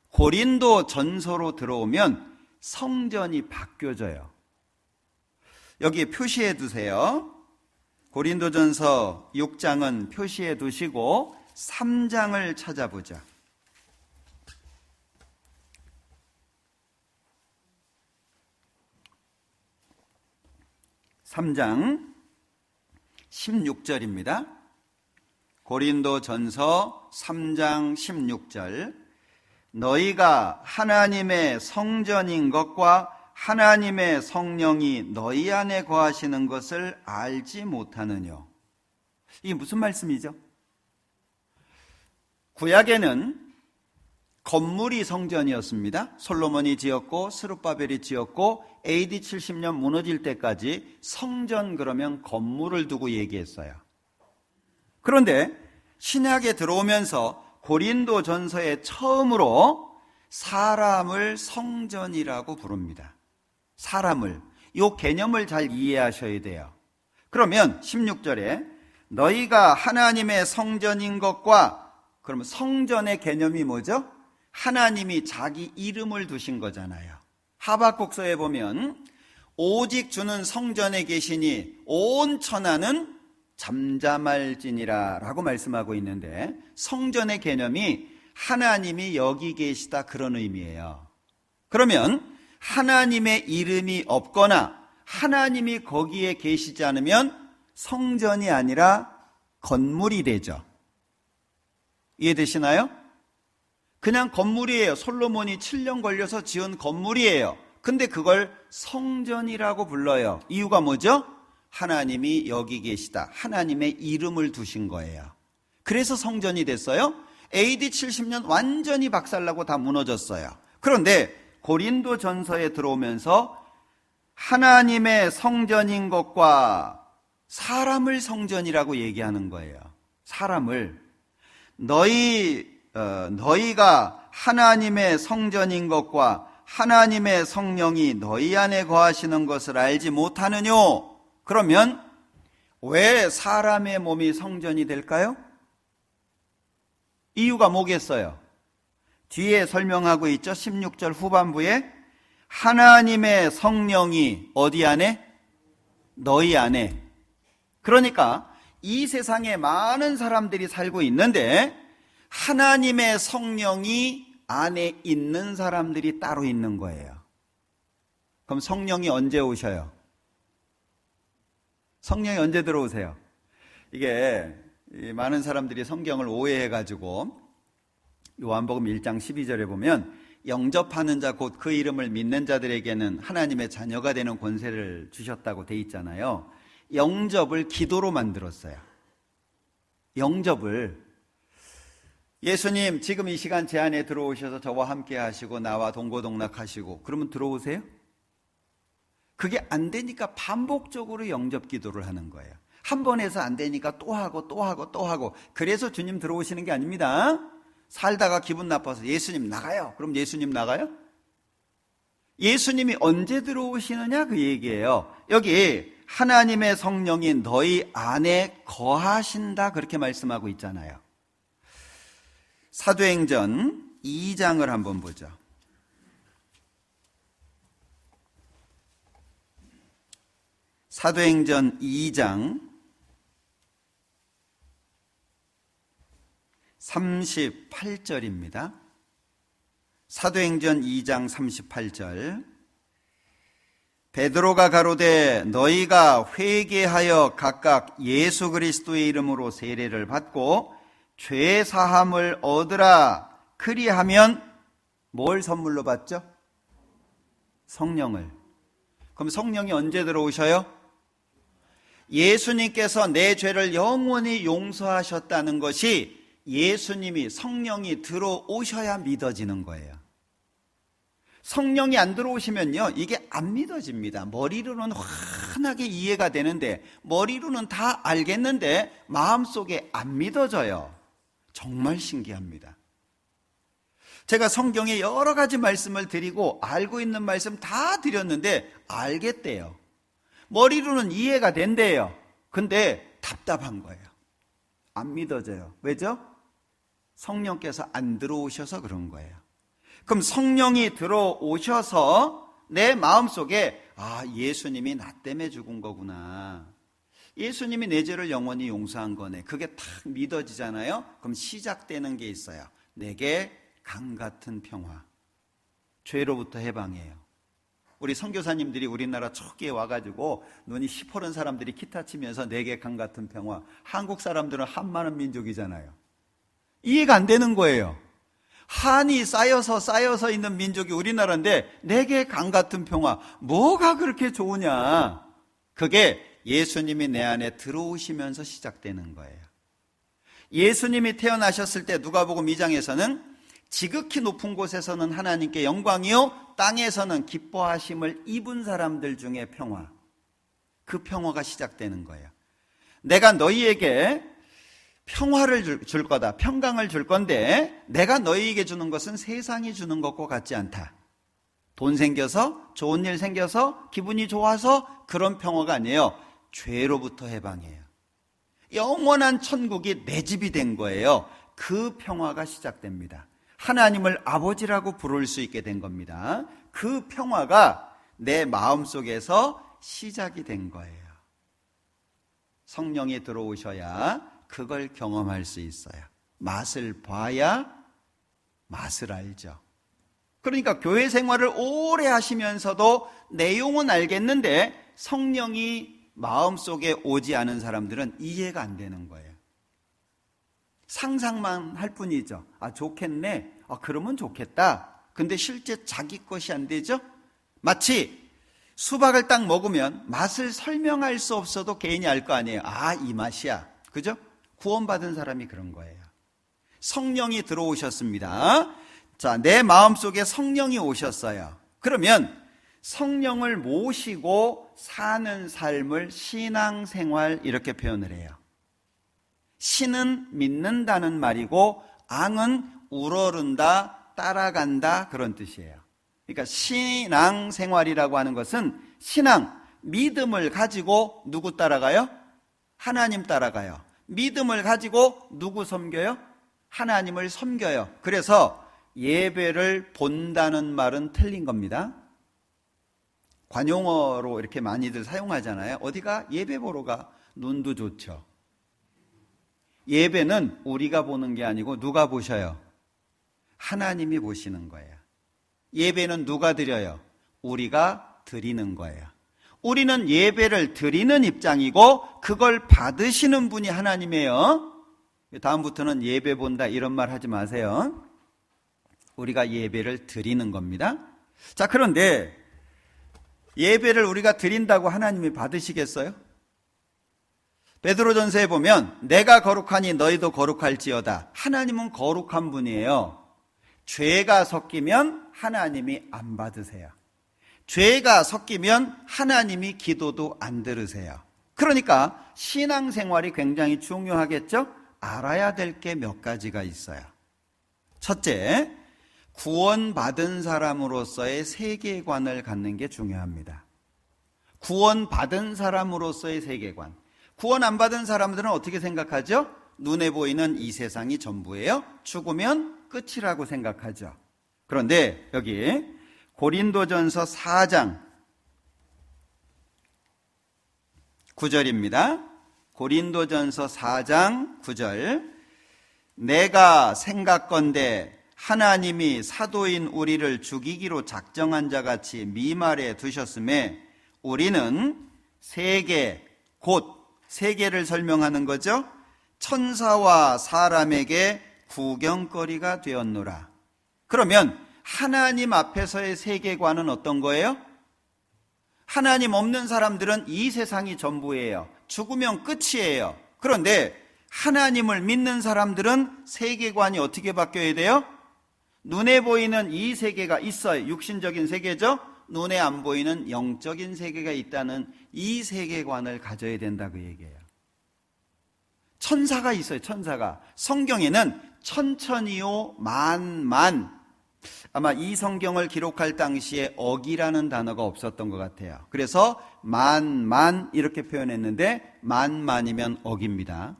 고린도 전서로 들어오면 성전이 바뀌어져요. 여기 표시해 두세요. 고린도전서 6장은 표시해 두시고 3장을 찾아보자. 3장 16절입니다. 고린도전서 3장 16절. 너희가 하나님의 성전인 것과 하나님의 성령이 너희 안에 거하시는 것을 알지 못하느뇨. 이게 무슨 말씀이죠? 구약에는 건물이 성전이었습니다. 솔로몬이 지었고 스룹바벨이 지었고 AD 70년 무너질 때까지 성전 그러면 건물을 두고 얘기했어요. 그런데 신약에 들어오면서 고린도 전서에 처음으로 사람을 성전이라고 부릅니다. 사람을, 이 개념을 잘 이해하셔야 돼요. 그러면 16절에 너희가 하나님의 성전인 것과, 그러면 성전의 개념이 뭐죠? 하나님이 자기 이름을 두신 거잖아요. 하박국서에 보면 오직 주는 성전에 계시니 온 천하는 잠잠할지니라 라고 말씀하고 있는데 성전의 개념이 하나님이 여기 계시다 그런 의미예요. 그러면 하나님의 이름이 없거나 하나님이 거기에 계시지 않으면 성전이 아니라 건물이 되죠. 이해되시나요? 그냥 건물이에요. 솔로몬이 7년 걸려서 지은 건물이에요. 근데 그걸 성전이라고 불러요. 이유가 뭐죠? 하나님이 여기 계시다. 하나님의 이름을 두신 거예요. 그래서 성전이 됐어요. AD 70년 완전히 박살나고 다 무너졌어요. 그런데 고린도 전서에 들어오면서 하나님의 성전인 것과 사람을 성전이라고 얘기하는 거예요. 사람을. 너희가 하나님의 성전인 것과 하나님의 성령이 너희 안에 거하시는 것을 알지 못하느뇨? 그러면 왜 사람의 몸이 성전이 될까요? 이유가 뭐겠어요? 뒤에 설명하고 있죠. 16절 후반부에 하나님의 성령이 어디 안에? 너희 안에. 그러니까 이 세상에 많은 사람들이 살고 있는데 하나님의 성령이 안에 있는 사람들이 따로 있는 거예요. 그럼 성령이 언제 오셔요? 성령이 언제 들어오세요? 이게 많은 사람들이 성경을 오해해가지고 요한복음 1장 12절에 보면 영접하는 자 곧 그 이름을 믿는 자들에게는 하나님의 자녀가 되는 권세를 주셨다고 돼 있잖아요. 영접을 기도로 만들었어요. 영접을. 예수님 지금 이 시간 제 안에 들어오셔서 저와 함께 하시고 나와 동고동락하시고 그러면 들어오세요? 그게 안 되니까 반복적으로 영접 기도를 하는 거예요. 한 번 해서 안 되니까 또 하고 또 하고 또 하고. 그래서 주님 들어오시는 게 아닙니다. 살다가 기분 나빠서 예수님 나가요. 그럼 예수님 나가요? 예수님이 언제 들어오시느냐 그 얘기예요. 여기 하나님의 성령이 너희 안에 거하신다 그렇게 말씀하고 있잖아요. 사도행전 2장을 한번 보죠. 사도행전 2장 38절입니다. 사도행전 2장 38절. 베드로가 가로되 너희가 회개하여 각각 예수 그리스도의 이름으로 세례를 받고 죄 사함을 얻으라. 그리하면 뭘 선물로 받죠? 성령을. 그럼 성령이 언제 들어오셔요? 예수님께서 내 죄를 영원히 용서하셨다는 것이 예수님이 성령이 들어오셔야 믿어지는 거예요. 성령이 안 들어오시면요, 이게 안 믿어집니다. 머리로는 환하게 이해가 되는데, 머리로는 다 알겠는데 마음속에 안 믿어져요. 정말 신기합니다. 제가 성경에 여러 가지 말씀을 드리고 알고 있는 말씀 다 드렸는데 알겠대요. 머리로는 이해가 된대요. 근데 답답한 거예요. 안 믿어져요. 왜죠? 성령께서 안 들어오셔서 그런 거예요. 그럼 성령이 들어오셔서 내 마음속에 예수님이 나 때문에 죽은 거구나. 예수님이 내 죄를 영원히 용서한 거네. 그게 탁 믿어지잖아요. 그럼 시작되는 게 있어요. 내게 강 같은 평화. 죄로부터 해방해요. 우리 선교사님들이 우리나라 초기에 와가지고 눈이 시퍼런 사람들이 기타 치면서 내게 강 같은 평화. 한국 사람들은 한 많은 민족이잖아요. 이해가 안 되는 거예요. 한이 쌓여서 있는 민족이 우리나라인데 내게 강 같은 평화. 뭐가 그렇게 좋으냐. 그게 예수님이 내 안에 들어오시면서 시작되는 거예요. 예수님이 태어나셨을 때 누가복음 2장에서는 지극히 높은 곳에서는 하나님께 영광이요 땅에서는 기뻐하심을 입은 사람들 중에 평화. 그 평화가 시작되는 거예요. 내가 너희에게 평화를 줄 거다. 평강을 줄 건데 내가 너희에게 주는 것은 세상이 주는 것과 같지 않다. 돈 생겨서 좋은 일 생겨서 기분이 좋아서 그런 평화가 아니에요. 죄로부터 해방해요. 영원한 천국이 내 집이 된 거예요. 그 평화가 시작됩니다. 하나님을 아버지라고 부를 수 있게 된 겁니다. 그 평화가 내 마음속에서 시작이 된 거예요. 성령이 들어오셔야 그걸 경험할 수 있어요. 맛을 봐야 맛을 알죠. 그러니까 교회 생활을 오래 하시면서도 내용은 알겠는데 성령이 마음속에 오지 않은 사람들은 이해가 안 되는 거예요. 상상만 할 뿐이죠. 좋겠네. 그러면 좋겠다. 근데 실제 자기 것이 안 되죠? 마치 수박을 딱 먹으면 맛을 설명할 수 없어도 개인이 알 거 아니에요. 이 맛이야. 그죠? 구원받은 사람이 그런 거예요. 성령이 들어오셨습니다. 자, 내 마음속에 성령이 오셨어요. 그러면 성령을 모시고 사는 삶을 신앙생활 이렇게 표현을 해요. 신은 믿는다는 말이고 앙은 우러른다, 따라간다 그런 뜻이에요. 그러니까 신앙생활이라고 하는 것은 신앙, 믿음을 가지고 누구 따라가요? 하나님 따라가요. 믿음을 가지고 누구 섬겨요? 하나님을 섬겨요. 그래서 예배를 본다는 말은 틀린 겁니다. 관용어로 이렇게 많이들 사용하잖아요. 어디가 예배 보러 가? 눈도 좋죠. 예배는 우리가 보는 게 아니고 누가 보셔요? 하나님이 보시는 거예요. 예배는 누가 드려요? 우리가 드리는 거예요. 우리는 예배를 드리는 입장이고 그걸 받으시는 분이 하나님이에요. 다음부터는 예배 본다 이런 말 하지 마세요. 우리가 예배를 드리는 겁니다. 자, 그런데 예배를 우리가 드린다고 하나님이 받으시겠어요? 베드로전서에 보면 내가 거룩하니 너희도 거룩할지어다. 하나님은 거룩한 분이에요. 죄가 섞이면 하나님이 안 받으세요. 죄가 섞이면 하나님이 기도도 안 들으세요. 그러니까 신앙생활이 굉장히 중요하겠죠? 알아야 될 게 몇 가지가 있어요. 첫째, 구원받은 사람으로서의 세계관을 갖는 게 중요합니다. 구원받은 사람으로서의 세계관. 구원 안 받은 사람들은 어떻게 생각하죠? 눈에 보이는 이 세상이 전부예요. 죽으면 끝이라고 생각하죠. 그런데 여기 고린도전서 4장 9절입니다. 고린도전서 4장 9절. 내가 생각건대 하나님이 사도인 우리를 죽이기로 작정한 자같이 미말에 두셨음에 우리는 세계, 곧 세계를 설명하는 거죠. 천사와 사람에게 구경거리가 되었노라. 그러면 하나님 앞에서의 세계관은 어떤 거예요? 하나님 없는 사람들은 이 세상이 전부예요. 죽으면 끝이에요. 그런데 하나님을 믿는 사람들은 세계관이 어떻게 바뀌어야 돼요? 눈에 보이는 이 세계가 있어요. 육신적인 세계죠. 눈에 안 보이는 영적인 세계가 있다는 이 세계관을 가져야 된다 그 얘기예요. 천사가 있어요. 천사가. 성경에는 천천히요 만만, 아마 이 성경을 기록할 당시에 억이라는 단어가 없었던 것 같아요. 그래서 만만 이렇게 표현했는데 만만이면 억입니다.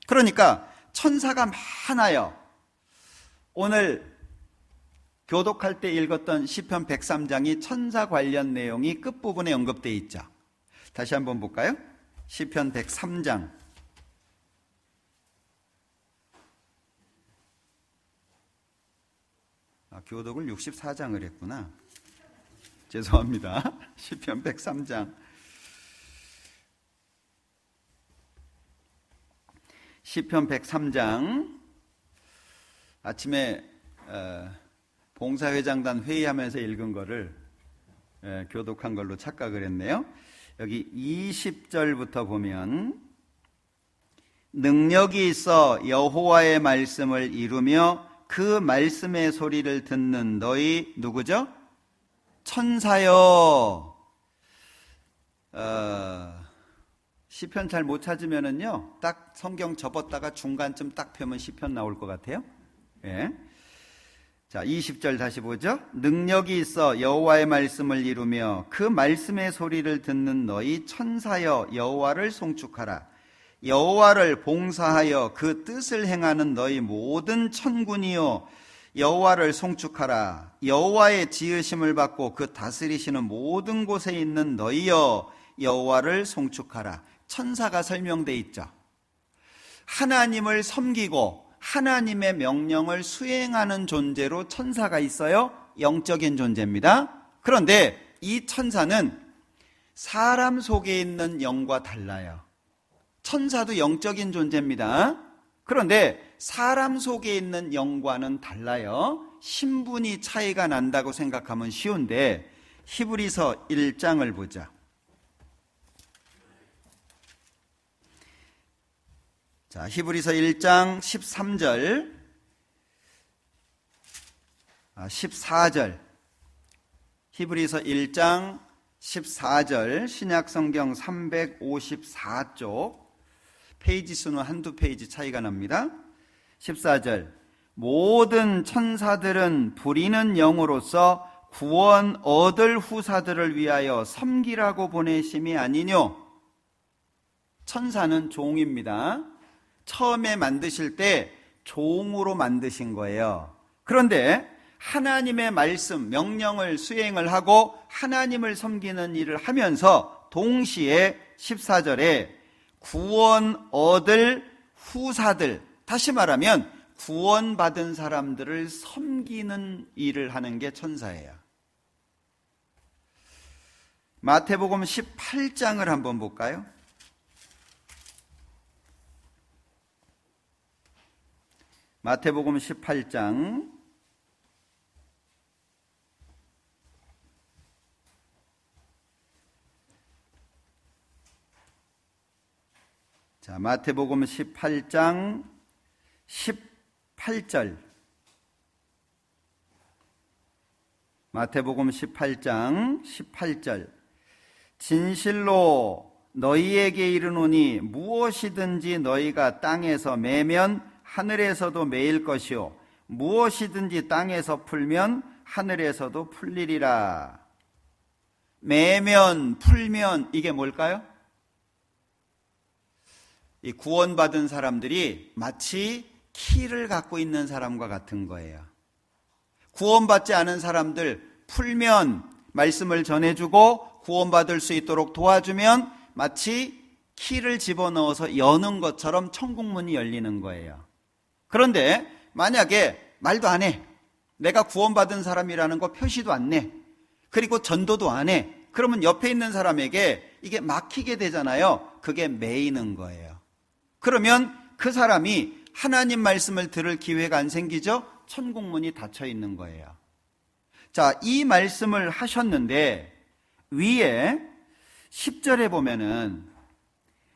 그러니까 천사가 많아요. 오늘 교독할 때 읽었던 시편 103장이 천사 관련 내용이 끝부분에 언급되어 있죠. 다시 한번 볼까요? 시편 103장 교독을 64장을 했구나. 죄송합니다. 시편 103장. 시편 103장. 아침에 봉사회장단 회의하면서 읽은 거를 교독한 걸로 착각을 했네요. 여기 20절부터 보면 능력이 있어 여호와의 말씀을 이루며 그 말씀의 소리를 듣는 너희 누구죠? 천사요. 시편 잘 못 찾으면은요, 딱 성경 접었다가 중간쯤 딱 펴면 시편 나올 것 같아요. 예. 자, 20절 다시 보죠. 능력이 있어 여호와의 말씀을 이루며 그 말씀의 소리를 듣는 너희 천사여 여호와를 송축하라. 여호와를 봉사하여 그 뜻을 행하는 너희 모든 천군이여 여호와를 송축하라. 여호와의 지으심을 받고 그 다스리시는 모든 곳에 있는 너희여 여호와를 송축하라. 천사가 설명돼 있죠. 하나님을 섬기고 하나님의 명령을 수행하는 존재로 천사가 있어요. 영적인 존재입니다. 그런데 이 천사는 사람 속에 있는 영과 달라요. 천사도 영적인 존재입니다. 그런데 사람 속에 있는 영과는 달라요. 신분이 차이가 난다고 생각하면 쉬운데 히브리서 1장을 보자. 자, 히브리서 1장 13절 14절 히브리서 1장 14절 신약성경 354쪽 페이지 수는 한두 페이지 차이가 납니다. 14절 모든 천사들은 부리는 영으로서 구원 얻을 후사들을 위하여 섬기라고 보내심이 아니뇨. 천사는 종입니다. 처음에 만드실 때 종으로 만드신 거예요. 그런데 하나님의 말씀, 명령을 수행을 하고 하나님을 섬기는 일을 하면서 동시에 14절에 구원 얻을 후사들, 다시 말하면 구원받은 사람들을 섬기는 일을 하는 게 천사예요. 마태복음 18장을 한번 볼까요? 마태복음 18장 자, 마태복음 18장 18절 마태복음 18장 18절 진실로 너희에게 이르노니 무엇이든지 너희가 땅에서 매면 하늘에서도 매일 것이요 무엇이든지 땅에서 풀면 하늘에서도 풀리리라. 매면, 풀면 이게 뭘까요? 이 구원받은 사람들이 마치 키를 갖고 있는 사람과 같은 거예요. 구원받지 않은 사람들 풀면 말씀을 전해주고 구원받을 수 있도록 도와주면 마치 키를 집어넣어서 여는 것처럼 천국문이 열리는 거예요. 그런데 만약에 말도 안 해, 내가 구원받은 사람이라는 거 표시도 안 내, 그리고 전도도 안 해, 그러면 옆에 있는 사람에게 이게 막히게 되잖아요. 그게 매이는 거예요. 그러면 그 사람이 하나님 말씀을 들을 기회가 안 생기죠? 천국문이 닫혀 있는 거예요. 자, 이 말씀을 하셨는데 위에 10절에 보면은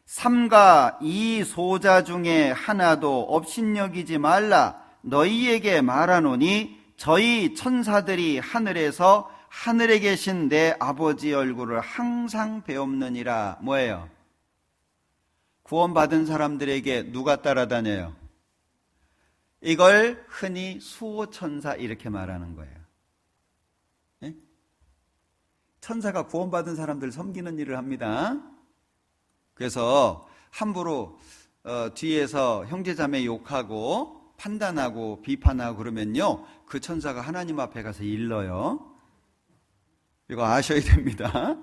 삼가 이 소자 중에 하나도 업신여기지 말라 너희에게 말하노니 저희 천사들이 하늘에서 하늘에 계신 내 아버지 얼굴을 항상 배옵느니라. 뭐예요? 구원받은 사람들에게 누가 따라다녀요? 이걸 흔히 수호천사 이렇게 말하는 거예요. 예? 천사가 구원받은 사람들 섬기는 일을 합니다. 그래서 함부로 뒤에서 형제자매 욕하고 판단하고 비판하고 그러면요, 그 천사가 하나님 앞에 가서 일러요. 이거 아셔야 됩니다.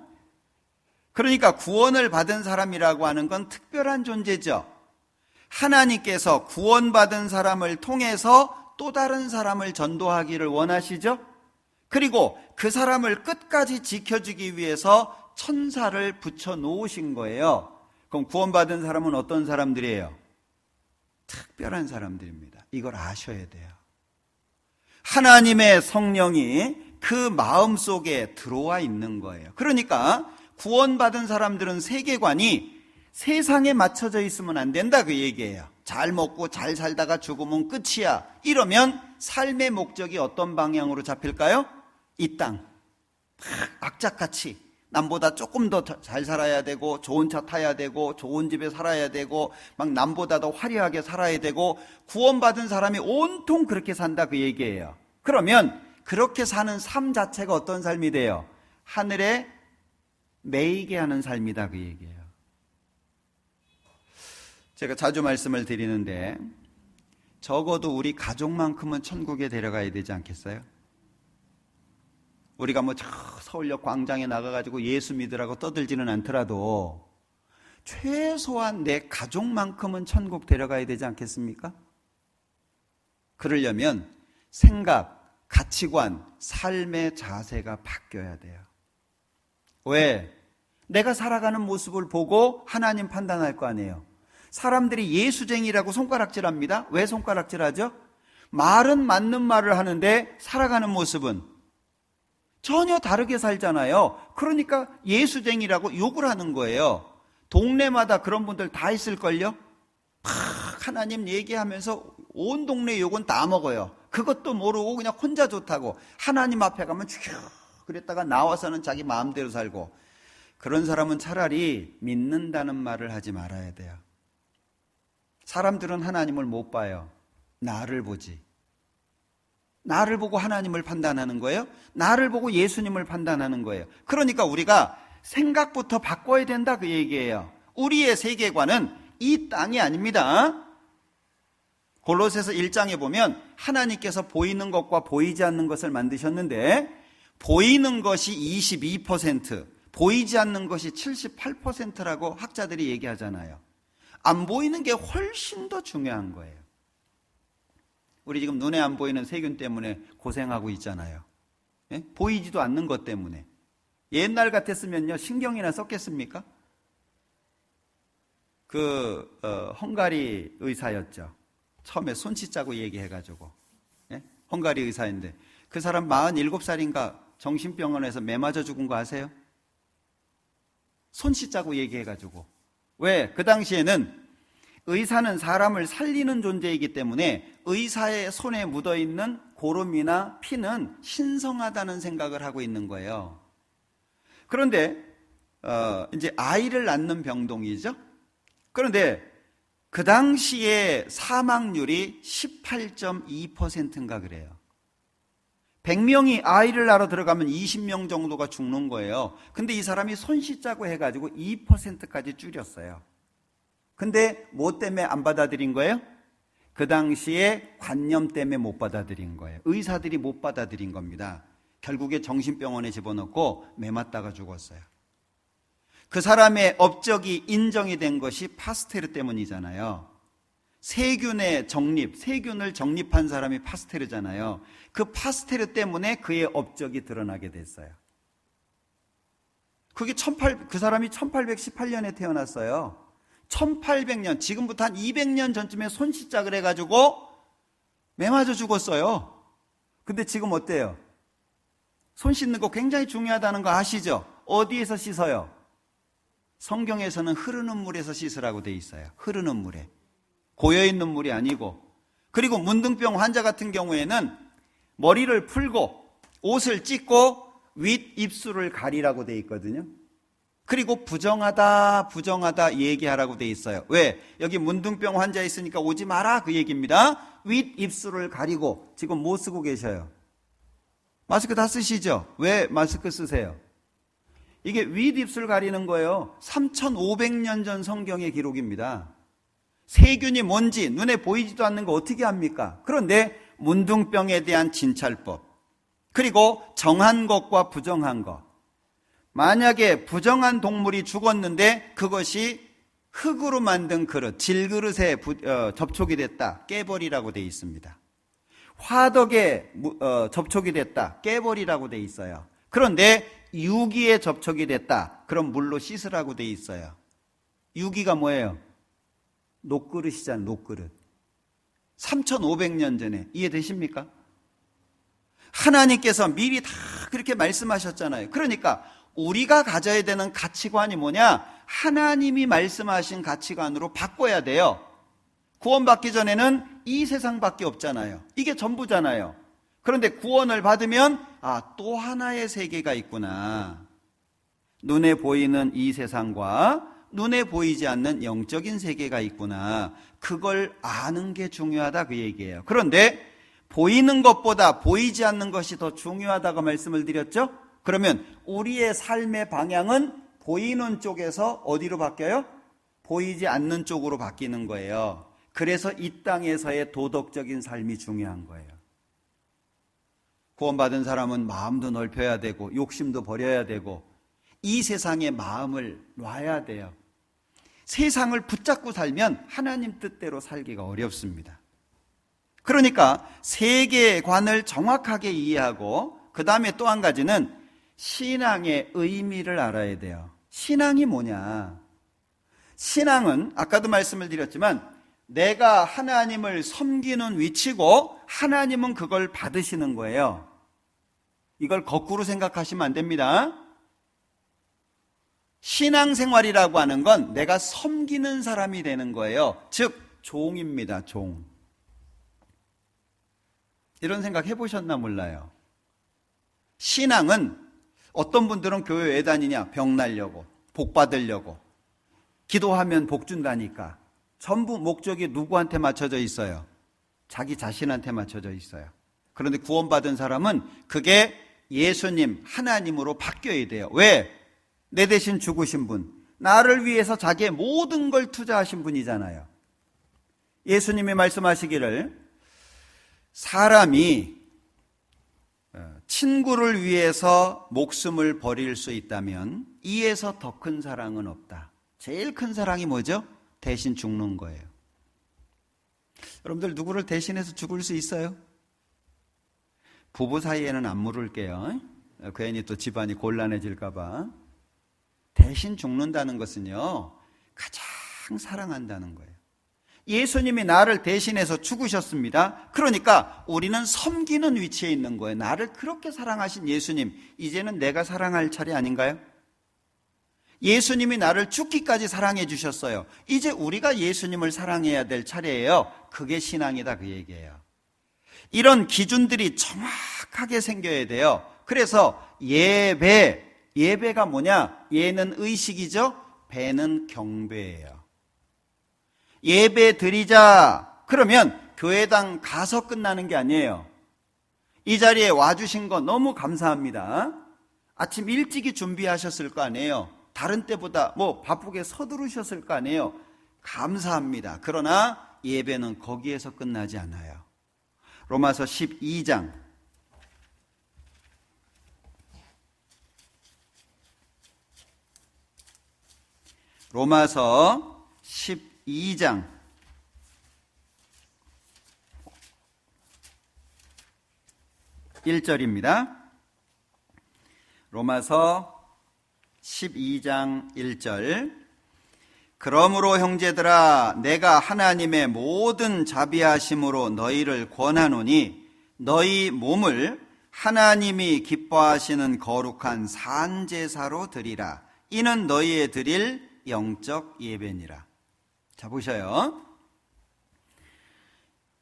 그러니까 구원을 받은 사람이라고 하는 건 특별한 존재죠. 하나님께서 구원받은 사람을 통해서 또 다른 사람을 전도하기를 원하시죠. 그리고 그 사람을 끝까지 지켜주기 위해서 천사를 붙여 놓으신 거예요. 그럼 구원받은 사람은 어떤 사람들이에요? 특별한 사람들입니다. 이걸 아셔야 돼요. 하나님의 성령이 그 마음 속에 들어와 있는 거예요. 그러니까 구원받은 사람들은 세계관이 세상에 맞춰져 있으면 안 된다, 그 얘기예요. 잘 먹고 잘 살다가 죽으면 끝이야. 이러면 삶의 목적이 어떤 방향으로 잡힐까요? 이 땅, 악착같이 남보다 조금 더 잘 살아야 되고, 좋은 차 타야 되고, 좋은 집에 살아야 되고, 막 남보다 더 화려하게 살아야 되고, 구원받은 사람이 온통 그렇게 산다, 그 얘기예요. 그러면 그렇게 사는 삶 자체가 어떤 삶이 돼요? 하늘에 매이게 하는 삶이다, 그 얘기예요. 제가 자주 말씀을 드리는데 적어도 우리 가족만큼은 천국에 데려가야 되지 않겠어요? 우리가 뭐 저 서울역 광장에 나가가지고 예수 믿으라고 떠들지는 않더라도 최소한 내 가족만큼은 천국 데려가야 되지 않겠습니까? 그러려면 생각, 가치관, 삶의 자세가 바뀌어야 돼요. 왜? 내가 살아가는 모습을 보고 하나님 판단할 거 아니에요. 사람들이 예수쟁이라고 손가락질합니다. 왜 손가락질하죠? 말은 맞는 말을 하는데 살아가는 모습은 전혀 다르게 살잖아요. 그러니까 예수쟁이라고 욕을 하는 거예요. 동네마다 그런 분들 다 있을걸요? 하나님 얘기하면서 온 동네 욕은 다 먹어요. 그것도 모르고 그냥 혼자 좋다고. 하나님 앞에 가면 쭉 그랬다가 나와서는 자기 마음대로 살고. 그런 사람은 차라리 믿는다는 말을 하지 말아야 돼요. 사람들은 하나님을 못 봐요. 나를 보지. 나를 보고 하나님을 판단하는 거예요. 나를 보고 예수님을 판단하는 거예요. 그러니까 우리가 생각부터 바꿔야 된다, 그 얘기예요. 우리의 세계관은 이 땅이 아닙니다. 골로새서 1장에 보면 하나님께서 보이는 것과 보이지 않는 것을 만드셨는데 보이는 것이 22%, 보이지 않는 것이 78%라고 학자들이 얘기하잖아요. 안 보이는 게 훨씬 더 중요한 거예요. 우리 지금 눈에 안 보이는 세균 때문에 고생하고 있잖아요. 예? 보이지도 않는 것 때문에. 옛날 같았으면요, 신경이나 썼겠습니까? 헝가리 의사였죠. 처음에 손짓자고 얘기해가지고. 예? 헝가리 의사인데 그 사람 47살인가 정신병원에서 매 맞아 죽은 거 아세요? 손짓자고 얘기해가지고. 왜? 그 당시에는 의사는 사람을 살리는 존재이기 때문에 의사의 손에 묻어있는 고름이나 피는 신성하다는 생각을 하고 있는 거예요. 그런데 이제 아이를 낳는 병동이죠. 그런데 그 당시에 사망률이 18.2%인가 그래요. 100명이 아이를 낳으러 들어가면 20명 정도가 죽는 거예요. 근데 이 사람이 손 씻자고 해가지고 2%까지 줄였어요. 근데 뭐 때문에 안 받아들인 거예요? 그 당시에 관념 때문에 못 받아들인 거예요. 의사들이 못 받아들인 겁니다. 결국에 정신병원에 집어넣고 매 맞다가 죽었어요. 그 사람의 업적이 인정이 된 것이 파스테르 때문이잖아요. 세균의 정립, 세균을 정립한 사람이 파스테르잖아요. 그 파스테르 때문에 그의 업적이 드러나게 됐어요. 그 사람이 1818년에 태어났어요. 1800년, 지금부터 한 200년 전쯤에 손 씻자 그래가지고 매 맞아 죽었어요. 근데 지금 어때요? 손 씻는 거 굉장히 중요하다는 거 아시죠? 어디에서 씻어요? 성경에서는 흐르는 물에서 씻으라고 돼 있어요. 흐르는 물에. 고여있는 물이 아니고. 그리고 문둥병 환자 같은 경우에는 머리를 풀고 옷을 찢고 윗 입술을 가리라고 돼 있거든요. 그리고 부정하다 얘기하라고 돼 있어요. 왜? 여기 문둥병 환자 있으니까 오지 마라 그 얘기입니다. 윗 입술을 가리고. 지금 뭐 쓰고 계셔요? 마스크 다 쓰시죠? 왜 마스크 쓰세요? 이게 윗 입술 가리는 거예요. 3500년 전 성경의 기록입니다. 세균이 뭔지 눈에 보이지도 않는 거 어떻게 합니까? 그런데 문둥병에 대한 진찰법, 그리고 정한 것과 부정한 것. 만약에 부정한 동물이 죽었는데 그것이 흙으로 만든 그릇, 질그릇에 접촉이 됐다, 깨버리라고 돼 있습니다. 화덕에 접촉이 됐다, 깨버리라고 돼 있어요. 그런데 유기에 접촉이 됐다, 그럼 물로 씻으라고 돼 있어요. 유기가 뭐예요? 녹그릇이잖아요. 녹그릇. 3500년 전에. 이해되십니까? 하나님께서 미리 다 그렇게 말씀하셨잖아요. 그러니까 우리가 가져야 되는 가치관이 뭐냐? 하나님이 말씀하신 가치관으로 바꿔야 돼요. 구원받기 전에는 이 세상밖에 없잖아요. 이게 전부잖아요. 그런데 구원을 받으면 또 하나의 세계가 있구나. 눈에 보이는 이 세상과 눈에 보이지 않는 영적인 세계가 있구나. 그걸 아는 게 중요하다 그 얘기예요. 그런데 보이는 것보다 보이지 않는 것이 더 중요하다고 말씀을 드렸죠? 그러면 우리의 삶의 방향은 보이는 쪽에서 어디로 바뀌어요? 보이지 않는 쪽으로 바뀌는 거예요. 그래서 이 땅에서의 도덕적인 삶이 중요한 거예요. 구원받은 사람은 마음도 넓혀야 되고 욕심도 버려야 되고 이 세상에 마음을 놔야 돼요. 세상을 붙잡고 살면 하나님 뜻대로 살기가 어렵습니다. 그러니까 세계관을 정확하게 이해하고 그 다음에 또 한 가지는 신앙의 의미를 알아야 돼요. 신앙이 뭐냐? 신앙은 아까도 말씀을 드렸지만 내가 하나님을 섬기는 위치고 하나님은 그걸 받으시는 거예요. 이걸 거꾸로 생각하시면 안 됩니다. 신앙생활이라고 하는 건 내가 섬기는 사람이 되는 거예요. 즉 종입니다. 종. 이런 생각 해보셨나 몰라요. 신앙은 어떤 분들은 교회 왜 다니냐? 병 날려고, 복 받으려고, 기도하면 복 준다니까. 전부 목적이 누구한테 맞춰져 있어요? 자기 자신한테 맞춰져 있어요. 그런데 구원받은 사람은 그게 예수님, 하나님으로 바뀌어야 돼요. 왜? 내 대신 죽으신 분, 나를 위해서 자기의 모든 걸 투자하신 분이잖아요. 예수님이 말씀하시기를 사람이 친구를 위해서 목숨을 버릴 수 있다면 이에서 더 큰 사랑은 없다. 제일 큰 사랑이 뭐죠? 대신 죽는 거예요. 여러분들 누구를 대신해서 죽을 수 있어요? 부부 사이에는 안 물을게요. 괜히 또 집안이 곤란해질까 봐. 대신 죽는다는 것은요, 가장 사랑한다는 거예요. 예수님이 나를 대신해서 죽으셨습니다. 그러니까 우리는 섬기는 위치에 있는 거예요. 나를 그렇게 사랑하신 예수님, 이제는 내가 사랑할 차례 아닌가요? 예수님이 나를 죽기까지 사랑해 주셨어요. 이제 우리가 예수님을 사랑해야 될 차례예요. 그게 신앙이다 그 얘기예요. 이런 기준들이 정확하게 생겨야 돼요. 그래서 예배가 뭐냐? 예는 의식이죠. 배는 경배예요. 예배 드리자 그러면 교회당 가서 끝나는 게 아니에요. 이 자리에 와주신 거 너무 감사합니다. 아침 일찍이 준비하셨을 거 아니에요. 다른 때보다 바쁘게 서두르셨을 거 아니에요. 감사합니다. 그러나 예배는 거기에서 끝나지 않아요. 로마서 12장 로마서 12장 1절입니다. 로마서 12장 1절. 그러므로 형제들아 내가 하나님의 모든 자비하심으로 너희를 권하노니 너희 몸을 하나님이 기뻐하시는 거룩한 산제사로 드리라. 이는 너희의 드릴 영적 예배니라. 자, 보셔요.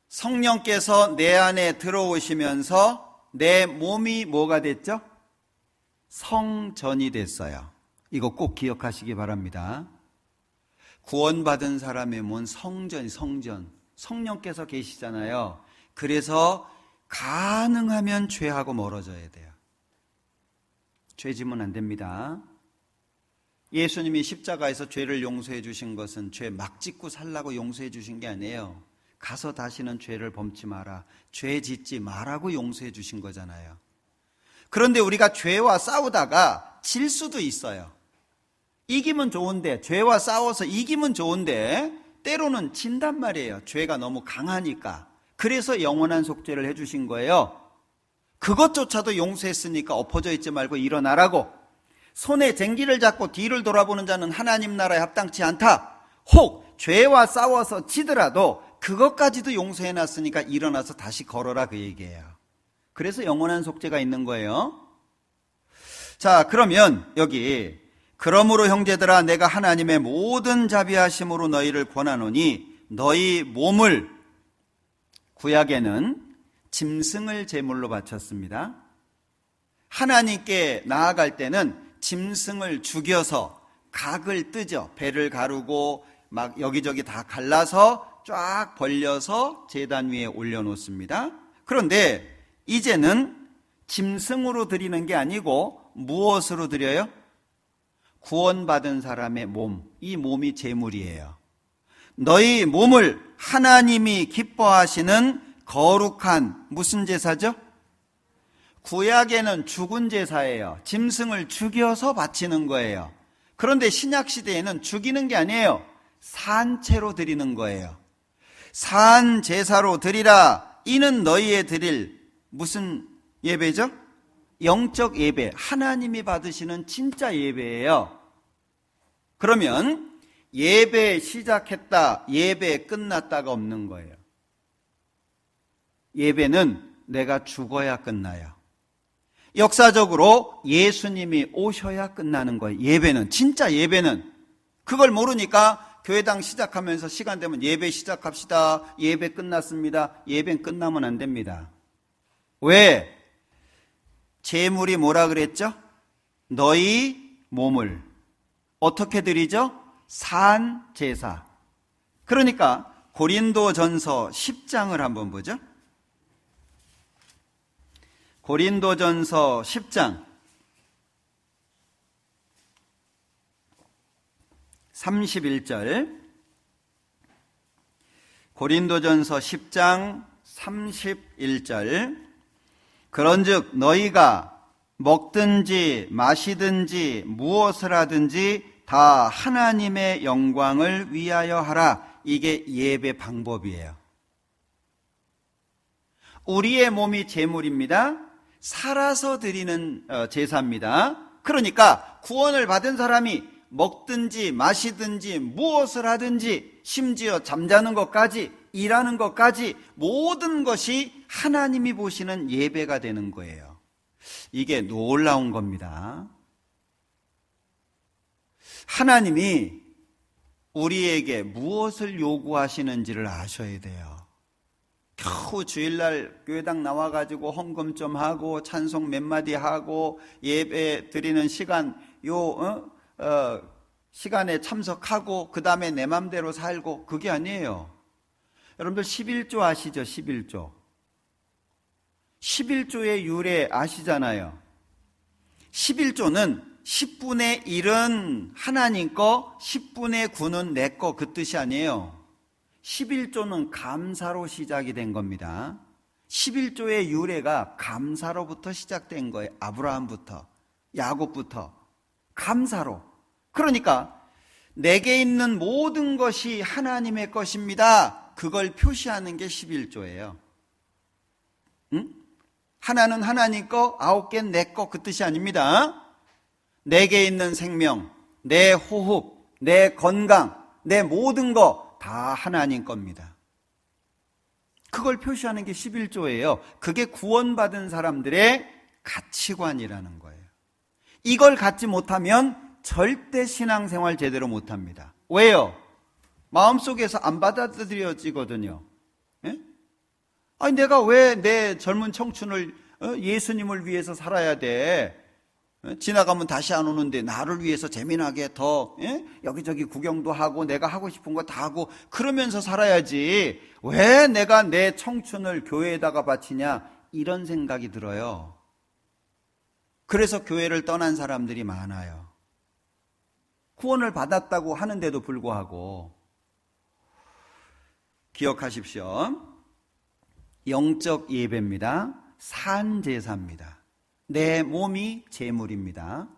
성령께서 내 안에 들어오시면서 내 몸이 뭐가 됐죠? 성전이 됐어요. 이거 꼭 기억하시기 바랍니다. 구원받은 사람의 몸은 성전. 성령께서 계시잖아요. 그래서 가능하면 죄하고 멀어져야 돼요. 죄 지면 안 됩니다. 예수님이 십자가에서 죄를 용서해 주신 것은 죄 막 짓고 살라고 용서해 주신 게 아니에요. 가서 다시는 죄를 범치 마라, 죄 짓지 마라고 용서해 주신 거잖아요. 그런데 우리가 죄와 싸우다가 질 수도 있어요. 이기면 좋은데, 죄와 싸워서 이기면 좋은데 때로는 진단 말이에요. 죄가 너무 강하니까. 그래서 영원한 속죄를 해주신 거예요. 그것조차도 용서했으니까 엎어져 있지 말고 일어나라고. 손에 쟁기를 잡고 뒤를 돌아보는 자는 하나님 나라에 합당치 않다. 혹 죄와 싸워서 지더라도 그것까지도 용서해놨으니까 일어나서 다시 걸어라, 그 얘기예요. 그래서 영원한 속죄가 있는 거예요. 자, 그러면 여기 그러므로 형제들아 내가 하나님의 모든 자비하심으로 너희를 권하노니 너희 몸을, 구약에는 짐승을 제물로 바쳤습니다. 하나님께 나아갈 때는 짐승을 죽여서 각을 뜨죠. 배를 가르고 막 여기저기 다 갈라서 쫙 벌려서 제단 위에 올려놓습니다. 그런데 이제는 짐승으로 드리는 게 아니고 무엇으로 드려요? 구원받은 사람의 몸, 이 몸이 제물이에요. 너희 몸을 하나님이 기뻐하시는 거룩한 무슨 제사죠? 구약에는 죽은 제사예요. 짐승을 죽여서 바치는 거예요. 그런데 신약시대에는 죽이는 게 아니에요. 산채로 드리는 거예요. 산 제사로 드리라. 이는 너희의 드릴 무슨 예배죠? 영적 예배, 하나님이 받으시는 진짜 예배예요. 그러면 예배 시작했다, 예배 끝났다가 없는 거예요. 예배는 내가 죽어야 끝나요. 역사적으로 예수님이 오셔야 끝나는 거예요. 예배는, 진짜 예배는. 그걸 모르니까 교회당 시작하면서 시간 되면 예배 시작합시다, 예배 끝났습니다. 예배는 끝나면 안 됩니다. 왜? 제물이 뭐라 그랬죠? 너희 몸을 어떻게 드리죠? 산 제사. 그러니까 고린도전서 10장을 한번 보죠. 고린도전서 10장 31절. 고린도전서 10장 31절. 그런즉 너희가 먹든지 마시든지 무엇을 하든지 다 하나님의 영광을 위하여 하라. 이게 예배 방법이에요. 우리의 몸이 제물입니다. 살아서 드리는 제사입니다. 그러니까 구원을 받은 사람이 먹든지 마시든지 무엇을 하든지 심지어 잠자는 것까지 일하는 것까지 모든 것이 하나님이 보시는 예배가 되는 거예요. 이게 놀라운 겁니다. 하나님이 우리에게 무엇을 요구하시는지를 아셔야 돼요. 겨우 주일날 교회당 나와가지고 헌금 좀 하고 찬송 몇 마디 하고 예배 드리는 시간 시간에 참석하고 그 다음에 내 맘대로 살고, 그게 아니에요. 여러분들 11조 아시죠? 11조. 11조의 유래 아시잖아요. 11조는 10분의 1은 하나님 거, 10분의 9는 내 거, 그 뜻이 아니에요. 11조는 감사로 시작이 된 겁니다. 11조의 유래가 감사로부터 시작된 거예요. 아브라함부터, 야곱부터 감사로. 그러니까 내게 있는 모든 것이 하나님의 것입니다. 그걸 표시하는 게 11조예요. 응? 하나는 하나님 거, 9개는 내 거, 그 뜻이 아닙니다. 내게 있는 생명, 내 호흡, 내 건강, 내 모든 거 다 하나님 겁니다. 그걸 표시하는 게 11조예요. 그게 구원받은 사람들의 가치관이라는 거예요. 이걸 갖지 못하면 절대 신앙생활 제대로 못합니다. 왜요? 마음속에서 안 받아들여지거든요. 예? 아니 내가 왜 내 젊은 청춘을 예수님을 위해서 살아야 돼? 지나가면 다시 안 오는데 나를 위해서 재미나게 더 여기저기 구경도 하고 내가 하고 싶은 거 다 하고 그러면서 살아야지 왜 내가 내 청춘을 교회에다가 바치냐, 이런 생각이 들어요. 그래서 교회를 떠난 사람들이 많아요. 구원을 받았다고 하는데도 불구하고. 기억하십시오. 영적 예배입니다. 산제사입니다. 내 몸이 제물입니다.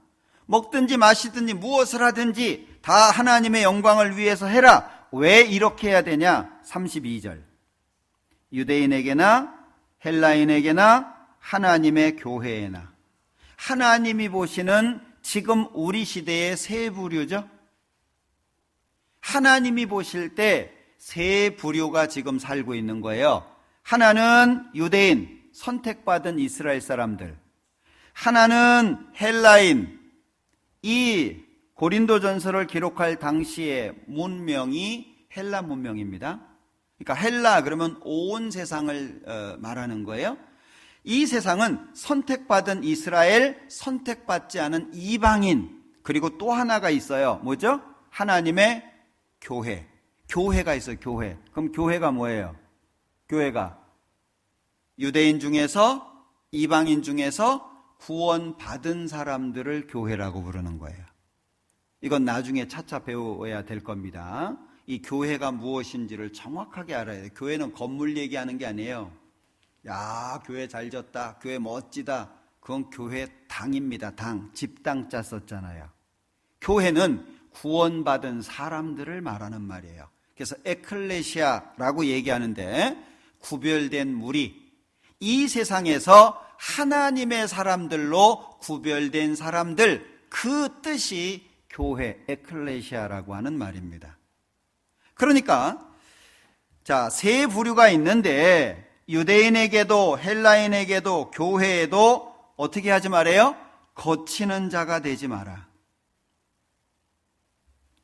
먹든지 마시든지 무엇을 하든지 다 하나님의 영광을 위해서 해라. 왜 이렇게 해야 되냐? 32절. 유대인에게나 헬라인에게나 하나님의 교회에나. 하나님이 보시는 지금 우리 시대의 세 부류죠. 하나님이 보실 때 세 부류가 지금 살고 있는 거예요. 하나는 유대인, 선택받은 이스라엘 사람들. 하나는 헬라인. 이 고린도전서를 기록할 당시의 문명이 헬라 문명입니다. 그러니까 헬라 그러면 온 세상을 말하는 거예요. 이 세상은 선택받은 이스라엘, 선택받지 않은 이방인, 그리고 또 하나가 있어요. 뭐죠? 하나님의 교회. 교회가 있어요. 교회. 그럼 교회가 뭐예요? 교회가 유대인 중에서, 이방인 중에서 구원받은 사람들을 교회라고 부르는 거예요. 이건 나중에 차차 배워야 될 겁니다. 이 교회가 무엇인지를 정확하게 알아야 돼요. 교회는 건물 얘기하는 게 아니에요. 야, 교회 잘 졌다, 교회 멋지다, 그건 교회 당입니다. 당, 집당자 썼잖아요. 교회는 구원받은 사람들을 말하는 말이에요. 그래서 에클레시아라고 얘기하는데 구별된 무리, 이 세상에서 하나님의 사람들로 구별된 사람들, 그 뜻이 교회, 에클레시아라고 하는 말입니다. 그러니까 자, 세 부류가 있는데 유대인에게도 헬라인에게도 교회에도 어떻게 하지 말아요? 거치는 자가 되지 마라.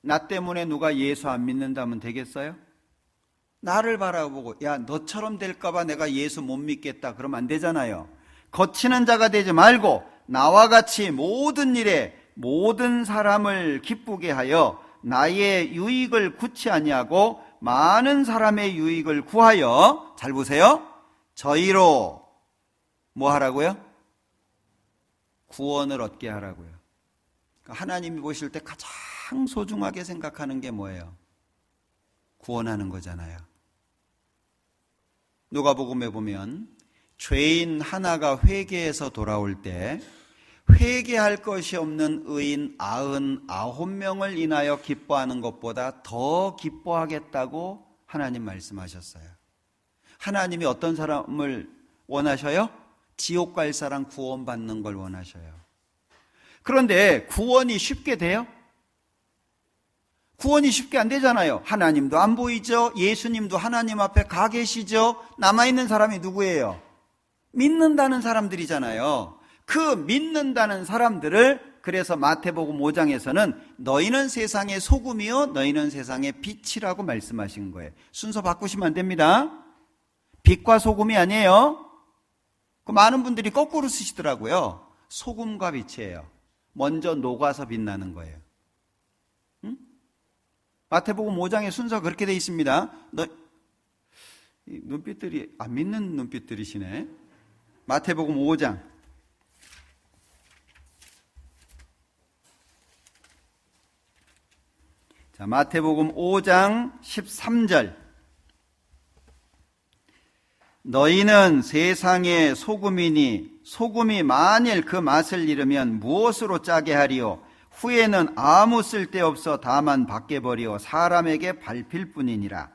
나 때문에 누가 예수 안 믿는다면 되겠어요? 나를 바라보고 야, 너처럼 될까봐 내가 예수 못 믿겠다 그러면 안 되잖아요. 거치는 자가 되지 말고 나와 같이 모든 일에 모든 사람을 기쁘게 하여 나의 유익을 구치 아니하고 많은 사람의 유익을 구하여, 잘 보세요, 저희로 뭐 하라고요? 구원을 얻게 하라고요. 하나님이 보실 때 가장 소중하게 생각하는 게 뭐예요? 구원하는 거잖아요. 누가복음에 보면 죄인 하나가 회개해서 돌아올 때 회개할 것이 없는 의인 99명을 인하여 기뻐하는 것보다 더 기뻐하겠다고 하나님 말씀하셨어요. 하나님이 어떤 사람을 원하셔요? 지옥 갈 사람 구원받는 걸 원하셔요. 그런데 구원이 쉽게 돼요? 구원이 쉽게 안 되잖아요. 하나님도 안 보이죠? 예수님도 하나님 앞에 가 계시죠? 남아있는 사람이 누구예요? 믿는다는 사람들이잖아요. 그 믿는다는 사람들을 그래서 마태복음 5장에서는 너희는 세상의 소금이요 너희는 세상의 빛이라고 말씀하신 거예요. 순서 바꾸시면 안 됩니다. 빛과 소금이 아니에요. 그 많은 분들이 거꾸로 쓰시더라고요. 소금과 빛이에요. 먼저 녹아서 빛나는 거예요. 응? 마태복음 5장의 순서가 그렇게 돼 있습니다. 눈빛들이 안 믿는 눈빛들이시네. 마태복음 5장 자, 마태복음 5장 13절. 너희는 세상의 소금이니 소금이 만일 그 맛을 잃으면 무엇으로 짜게 하리요? 후에는 아무 쓸데없어 다만 밖에 버리어 사람에게 밟힐 뿐이니라.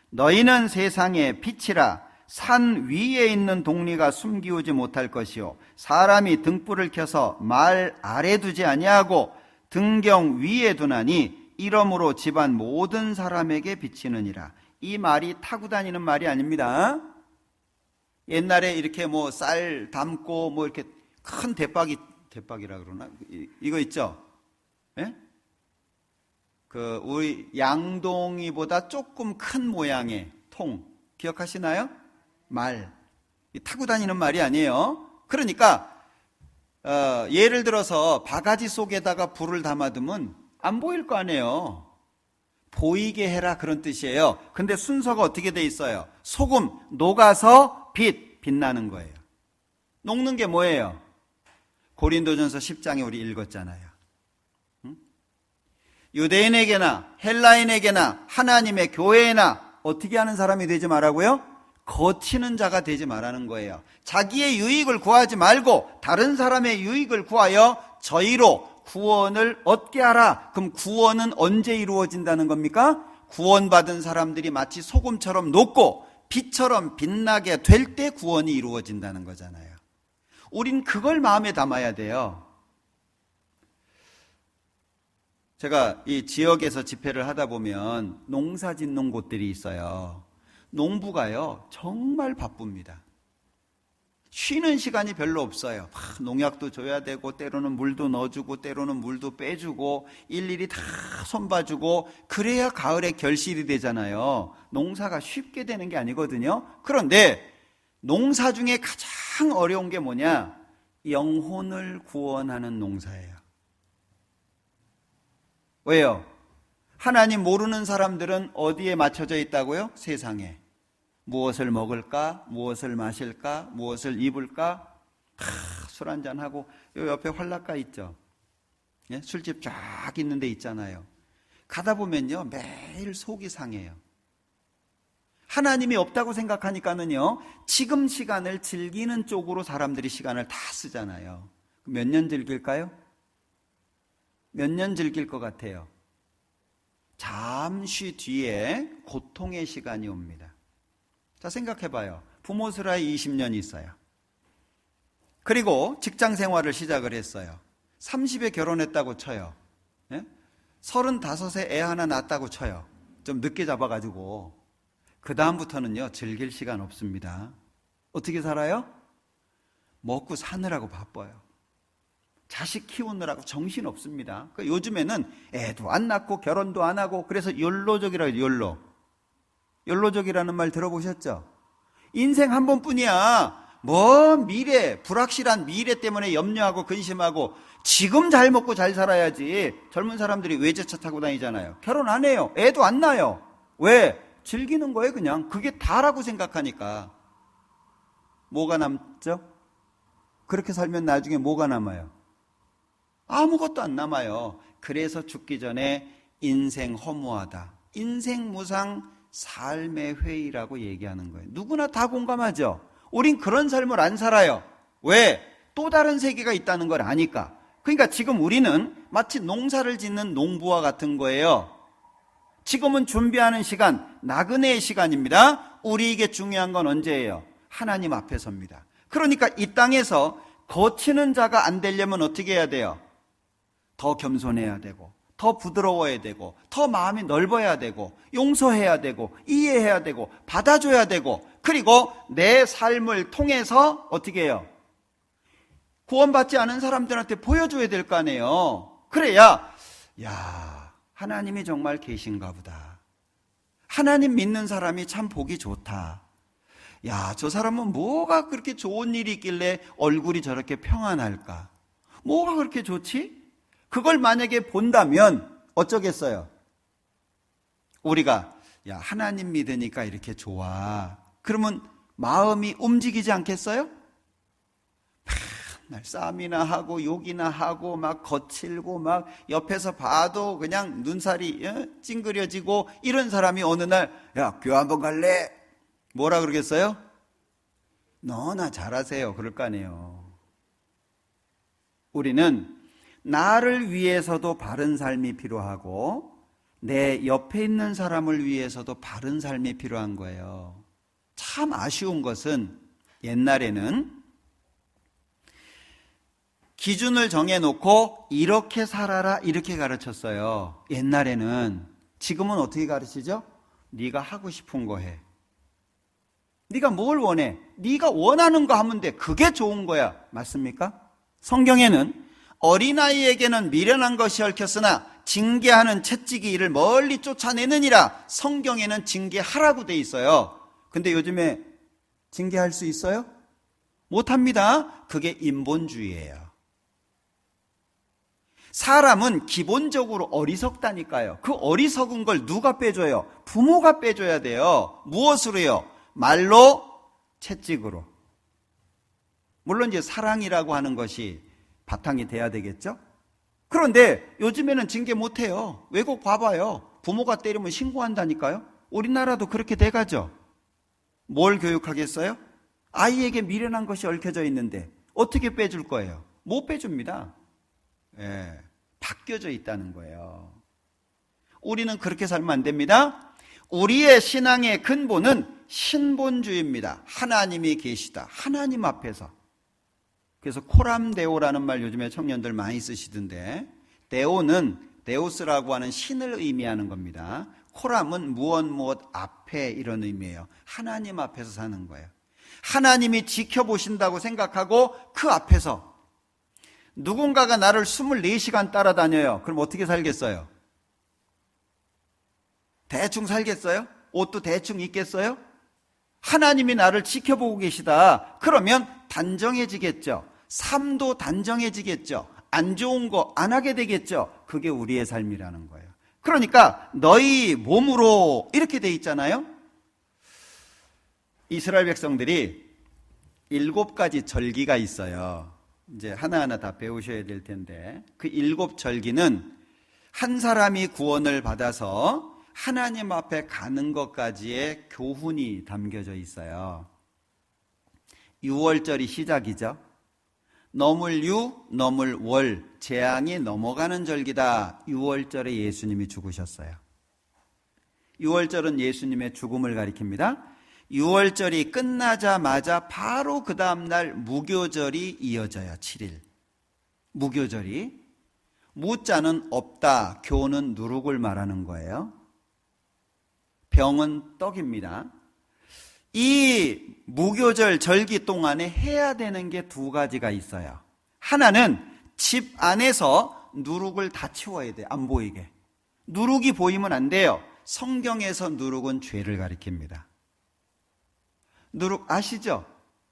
너희는 세상의 빛이라. 산 위에 있는 동리가 숨기우지 못할 것이요 사람이 등불을 켜서 말 아래 두지 아니하고 등경 위에 두나니 이러므로 집안 모든 사람에게 비치느니라. 이 말이 타고 다니는 말이 아닙니다. 옛날에 이렇게 뭐 쌀 담고 뭐 이렇게 큰 대박이라 그러나 이거 있죠? 예? 그 우리 양동이보다 조금 큰 모양의 통 기억하시나요? 말 타고 다니는 말이 아니에요. 그러니까 예를 들어서 바가지 속에다가 불을 담아두면 안 보일 거 아니에요. 보이게 해라 그런 뜻이에요. 근데 순서가 어떻게 돼 있어요? 소금 녹아서 빛나는 거예요. 녹는 게 뭐예요? 고린도전서 10장에 우리 읽었잖아요. 유대인에게나 헬라인에게나 하나님의 교회에나 어떻게 하는 사람이 되지 말라고요? 거치는 자가 되지 말라는 거예요. 자기의 유익을 구하지 말고 다른 사람의 유익을 구하여 저희로 구원을 얻게 하라. 그럼 구원은 언제 이루어진다는 겁니까? 구원받은 사람들이 마치 소금처럼 녹고 빛처럼 빛나게 될 때 구원이 이루어진다는 거잖아요. 우린 그걸 마음에 담아야 돼요. 제가 이 지역에서 집회를 하다 보면 농사 짓는 곳들이 있어요. 농부가요 정말 바쁩니다. 쉬는 시간이 별로 없어요. 농약도 줘야 되고 때로는 물도 넣어주고 때로는 물도 빼주고 일일이 다 손봐주고 그래야 가을에 결실이 되잖아요. 농사가 쉽게 되는 게 아니거든요. 그런데 농사 중에 가장 어려운 게 뭐냐? 영혼을 구원하는 농사예요. 왜요? 하나님 모르는 사람들은 어디에 맞춰져 있다고요? 세상에. 무엇을 먹을까? 무엇을 마실까? 무엇을 입을까? 술 한잔하고 요 옆에 활락가 있죠? 예? 술집 쫙 있는 데 있잖아요. 가다 보면요 매일 속이 상해요. 하나님이 없다고 생각하니까는요 지금 시간을 즐기는 쪽으로 사람들이 시간을 다 쓰잖아요. 몇 년 즐길까요? 몇 년 즐길 것 같아요? 잠시 뒤에 고통의 시간이 옵니다. 자, 생각해봐요. 부모 슬하에 20년 있어요. 그리고 직장 생활을 시작을 했어요. 30에 결혼했다고 쳐요. 예? 35에 애 하나 낳았다고 쳐요. 좀 늦게 잡아가지고. 그 다음부터는요, 즐길 시간 없습니다. 어떻게 살아요? 먹고 사느라고 바빠요. 자식 키우느라고 정신 없습니다. 그러니까 요즘에는 애도 안 낳고 결혼도 안 하고 그래서 욜로족이라고 해요. 욜로족이라는 말 들어보셨죠? 인생 한 번뿐이야. 뭐 미래, 불확실한 미래 때문에 염려하고 근심하고 지금 잘 먹고 잘 살아야지. 젊은 사람들이 외제차 타고 다니잖아요. 결혼 안 해요. 애도 안 낳아요. 왜? 즐기는 거예요 그냥. 그게 다라고 생각하니까. 뭐가 남죠? 그렇게 살면 나중에 뭐가 남아요? 아무것도 안 남아요. 그래서 죽기 전에 인생 허무하다. 인생 무상 삶의 회의라고 얘기하는 거예요. 누구나 다 공감하죠. 우린 그런 삶을 안 살아요. 왜? 또 다른 세계가 있다는 걸 아니까. 그러니까 지금 우리는 마치 농사를 짓는 농부와 같은 거예요. 지금은 준비하는 시간, 나그네의 시간입니다. 우리에게 중요한 건 언제예요? 하나님 앞에 섭니다. 그러니까 이 땅에서 거치는 자가 안 되려면 어떻게 해야 돼요? 더 겸손해야 되고 더 부드러워야 되고 더 마음이 넓어야 되고 용서해야 되고 이해해야 되고 받아줘야 되고 그리고 내 삶을 통해서 어떻게 해요? 구원받지 않은 사람들한테 보여줘야 될 거 아니에요. 그래야 야 하나님이 정말 계신가 보다. 하나님 믿는 사람이 참 보기 좋다. 야, 저 사람은 뭐가 그렇게 좋은 일이 있길래 얼굴이 저렇게 평안할까? 뭐가 그렇게 좋지? 그걸 만약에 본다면 어쩌겠어요? 우리가 야 하나님 믿으니까 이렇게 좋아. 그러면 마음이 움직이지 않겠어요? 맨날 싸움이나 하고 욕이나 하고 막 거칠고 막 옆에서 봐도 그냥 눈살이 찡그려지고 이런 사람이 어느 날 야, 교회 한번 갈래? 뭐라 그러겠어요? 너나 잘하세요. 그럴 거 아니에요. 우리는 나를 위해서도 바른 삶이 필요하고 내 옆에 있는 사람을 위해서도 바른 삶이 필요한 거예요. 참 아쉬운 것은 옛날에는 기준을 정해놓고 이렇게 살아라 이렇게 가르쳤어요. 옛날에는. 지금은 어떻게 가르치죠? 네가 하고 싶은 거 해. 네가 뭘 원해? 네가 원하는 거 하면 돼. 그게 좋은 거야. 맞습니까? 성경에는 어린아이에게는 미련한 것이 얽혔으나 징계하는 채찍이 이를 멀리 쫓아내느니라. 성경에는 징계하라고 돼 있어요. 근데 요즘에 징계할 수 있어요? 못합니다. 그게 인본주의예요. 사람은 기본적으로 어리석다니까요. 그 어리석은 걸 누가 빼줘요? 부모가 빼줘야 돼요. 무엇으로요? 말로, 채찍으로. 물론 이제 사랑이라고 하는 것이 바탕이 돼야 되겠죠? 그런데 요즘에는 징계 못해요. 외국 봐봐요. 부모가 때리면 신고한다니까요. 우리나라도 그렇게 돼가죠. 뭘 교육하겠어요? 아이에게 미련한 것이 얽혀져 있는데 어떻게 빼줄 거예요? 못 빼줍니다. 예, 바뀌어져 있다는 거예요. 우리는 그렇게 살면 안 됩니다. 우리의 신앙의 근본은 신본주의입니다. 하나님이 계시다. 하나님 앞에서. 그래서 코람데오라는 말 요즘에 청년들 많이 쓰시던데, 데오는 데우스라고 하는 신을 의미하는 겁니다. 코람은 무엇 앞에 이런 의미예요. 하나님 앞에서 사는 거예요. 하나님이 지켜보신다고 생각하고 그 앞에서 누군가가 나를 24시간 따라다녀요. 그럼 어떻게 살겠어요? 대충 살겠어요? 옷도 대충 입겠어요? 하나님이 나를 지켜보고 계시다. 그러면 단정해지겠죠. 삶도 단정해지겠죠. 안 좋은 거 안 하게 되겠죠. 그게 우리의 삶이라는 거예요. 그러니까 너희 몸으로 이렇게 돼 있잖아요. 이스라엘 백성들이 7가지 절기가 있어요. 이제 하나하나 다 배우셔야 될 텐데, 그 7절기는 한 사람이 구원을 받아서 하나님 앞에 가는 것까지의 교훈이 담겨져 있어요. 6월절이 시작이죠. 너물유, 너물월, 재앙이 넘어가는 절기다. 6월절에 예수님이 죽으셨어요. 6월절은 예수님의 죽음을 가리킵니다. 6월절이 끝나자마자 바로 그 다음날 무교절이 이어져요. 7일. 무교절이. 무자는 없다, 교는 누룩을 말하는 거예요. 병은 떡입니다. 이 무교절 절기 동안에 해야 되는 게 2가지가 있어요. 하나는 집 안에서 누룩을 다 치워야 돼요. 안 보이게. 누룩이 보이면 안 돼요. 성경에서 누룩은 죄를 가리킵니다. 누룩 아시죠?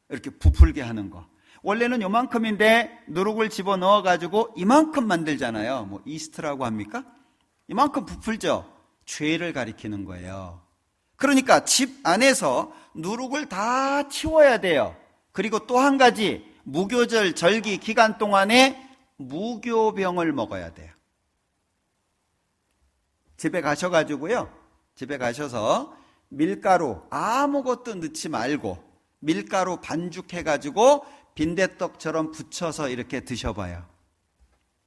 이렇게 부풀게 하는 거. 원래는 요만큼인데 누룩을 집어넣어 가지고 이만큼 만들잖아요. 뭐 이스트라고 합니까? 이만큼 부풀죠. 죄를 가리키는 거예요. 그러니까 집 안에서 누룩을 다 치워야 돼요. 그리고 또 한 가지, 무교절 절기 기간 동안에 무교병을 먹어야 돼요. 집에 가셔가지고요, 집에 가셔서 밀가루 아무것도 넣지 말고 밀가루 반죽해가지고 빈대떡처럼 부쳐서 이렇게 드셔봐요.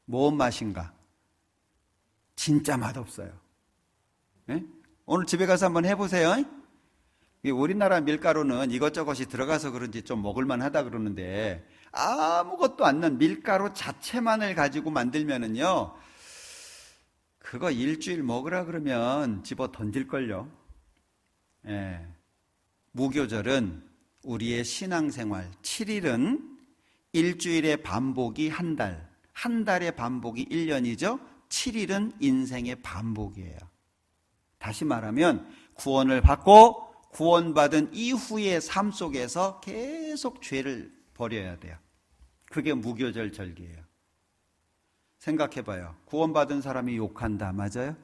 뭔 맛인가? 진짜 맛없어요. 네? 오늘 집에 가서 한번 해보세요. 우리나라 밀가루는 이것저것이 들어가서 그런지 좀 먹을만 하다 그러는데, 아무것도 안 넣은 밀가루 자체만을 가지고 만들면은요, 그거 일주일 먹으라 그러면 집어 던질걸요. 예. 무교절은 우리의 신앙생활, 7일은 일주일의 반복이 한 달, 한 달의 반복이 1년이죠. 7일은 인생의 반복이에요. 다시 말하면 구원을 받고 구원받은 이후의 삶 속에서 계속 죄를 버려야 돼요. 그게 무교절 절기예요. 생각해봐요. 구원받은 사람이 욕한다. 맞아요?